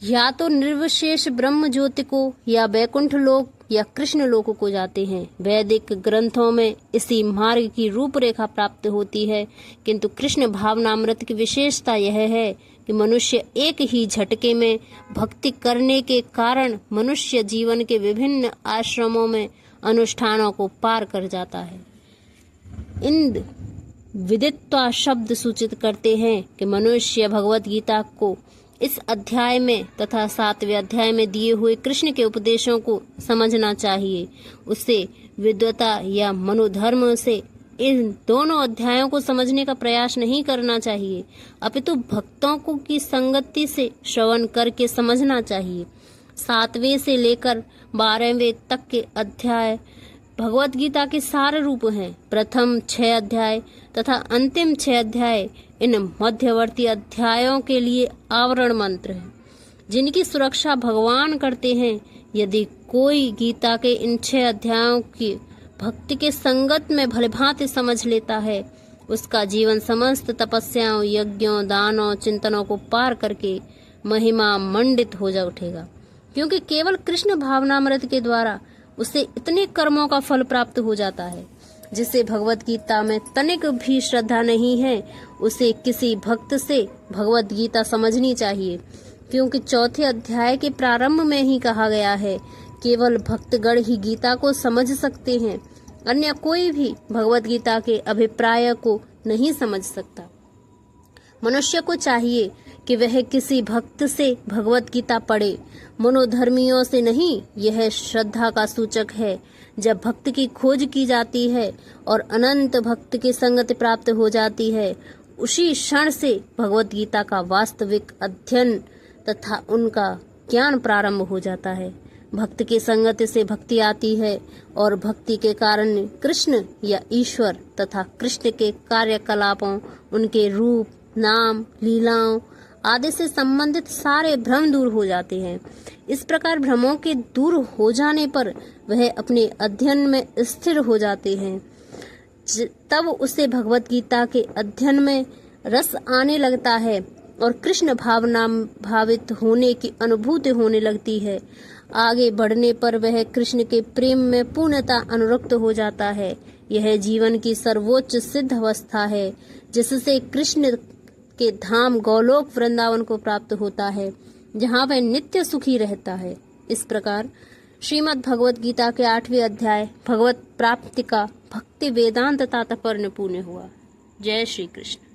या तो निर्विशेष ब्रह्म ज्योति को, या वैकुंठ लोक, या कृष्ण लोक को जाते हैं। वैदिक ग्रंथों में इसी मार्ग की रूपरेखा प्राप्त होती है, किंतु कृष्ण भावनामृत की विशेषता यह है कि मनुष्य एक ही झटके में भक्ति करने के कारण मनुष्य जीवन के विभिन्न आश्रमों में अनुष्ठानों को पार कर जाता है। इन विदित्वा शब्द सूचित करते हैं कि मनुष्य भगवत गीता को इस अध्याय में तथा 7वें अध्याय में दिए हुए कृष्ण के उपदेशों को समझना चाहिए। उसे विद्वता या मनोधर्म से इन दोनों अध्यायों को समझने का प्रयास नहीं करना चाहिए, अपितु भक्तों को की संगति से श्रवण करके समझना चाहिए। 7वें से लेकर 12वें तक के अध्याय भगवत गीता के सार रूप हैं। प्रथम 6 अध्याय तथा अंतिम 6 अध्याय इन मध्यवर्ती अध्यायों के लिए आवरण मंत्र हैं, जिनकी सुरक्षा भगवान करते हैं। यदि कोई गीता के इन 6 अध्यायों की भक्ति के संगत में भलीभांति समझ लेता है, उसका जीवन समस्त तपस्याओं, यज्ञों, दानों, चिंतनों को पार करके महिमा मंडित हो जा उठेगा, क्योंकि केवल कृष्ण भावनामृत के द्वारा उसे इतने कर्मों का फल प्राप्त हो जाता है। जिसे भगवत गीता में तनिक भी श्रद्धा नहीं है, उसे किसी भक्त से भगवत गीता समझनी चाहिए, क्योंकि 4थे अध्याय के प्रारंभ में ही कहा गया है, केवल भक्तगण ही गीता को समझ सकते हैं, अन्य कोई भी भगवत गीता के अभिप्राय को नहीं समझ सकता। मनुष्य को चाहिए कि वह किसी भक्त से भगवत गीता पढ़े, मनोधर्मियों से नहीं। यह श्रद्धा का सूचक है। जब भक्त की खोज की जाती है और अनंत भक्त की संगति प्राप्त हो जाती है, उसी क्षण से भगवत गीता का वास्तविक अध्ययन तथा उनका ज्ञान प्रारंभ हो जाता है। भक्त की संगति से भक्ति आती है, और भक्ति के कारण कृष्ण या ईश्वर तथा कृष्ण के कार्यकलापों, उनके रूप, नाम, लीलाओं आदि से संबंधित सारे भ्रम दूर हो जाते हैं। इस प्रकार भ्रमों के दूर हो जाने पर वह अपने अध्ययन में स्थिर हो जाते हैं। तब उसे भगवत गीता के अध्ययन में रस आने लगता है और कृष्ण भावना भावित होने की अनुभूति होने लगती है। आगे बढ़ने पर वह कृष्ण के प्रेम में पूर्णतः अनुरक्त हो जाता है। यह जीवन की सर्वोच्च सिद्ध अवस्था है जिससे कृष्ण के धाम गोलोक वृंदावन को प्राप्त होता है, जहाँ वह नित्य सुखी रहता है। इस प्रकार श्रीमद् भगवत गीता के 8वें अध्याय भगवत प्राप्ति का भक्ति वेदांत तात्पर्य पूर्ण हुआ। जय श्री कृष्ण।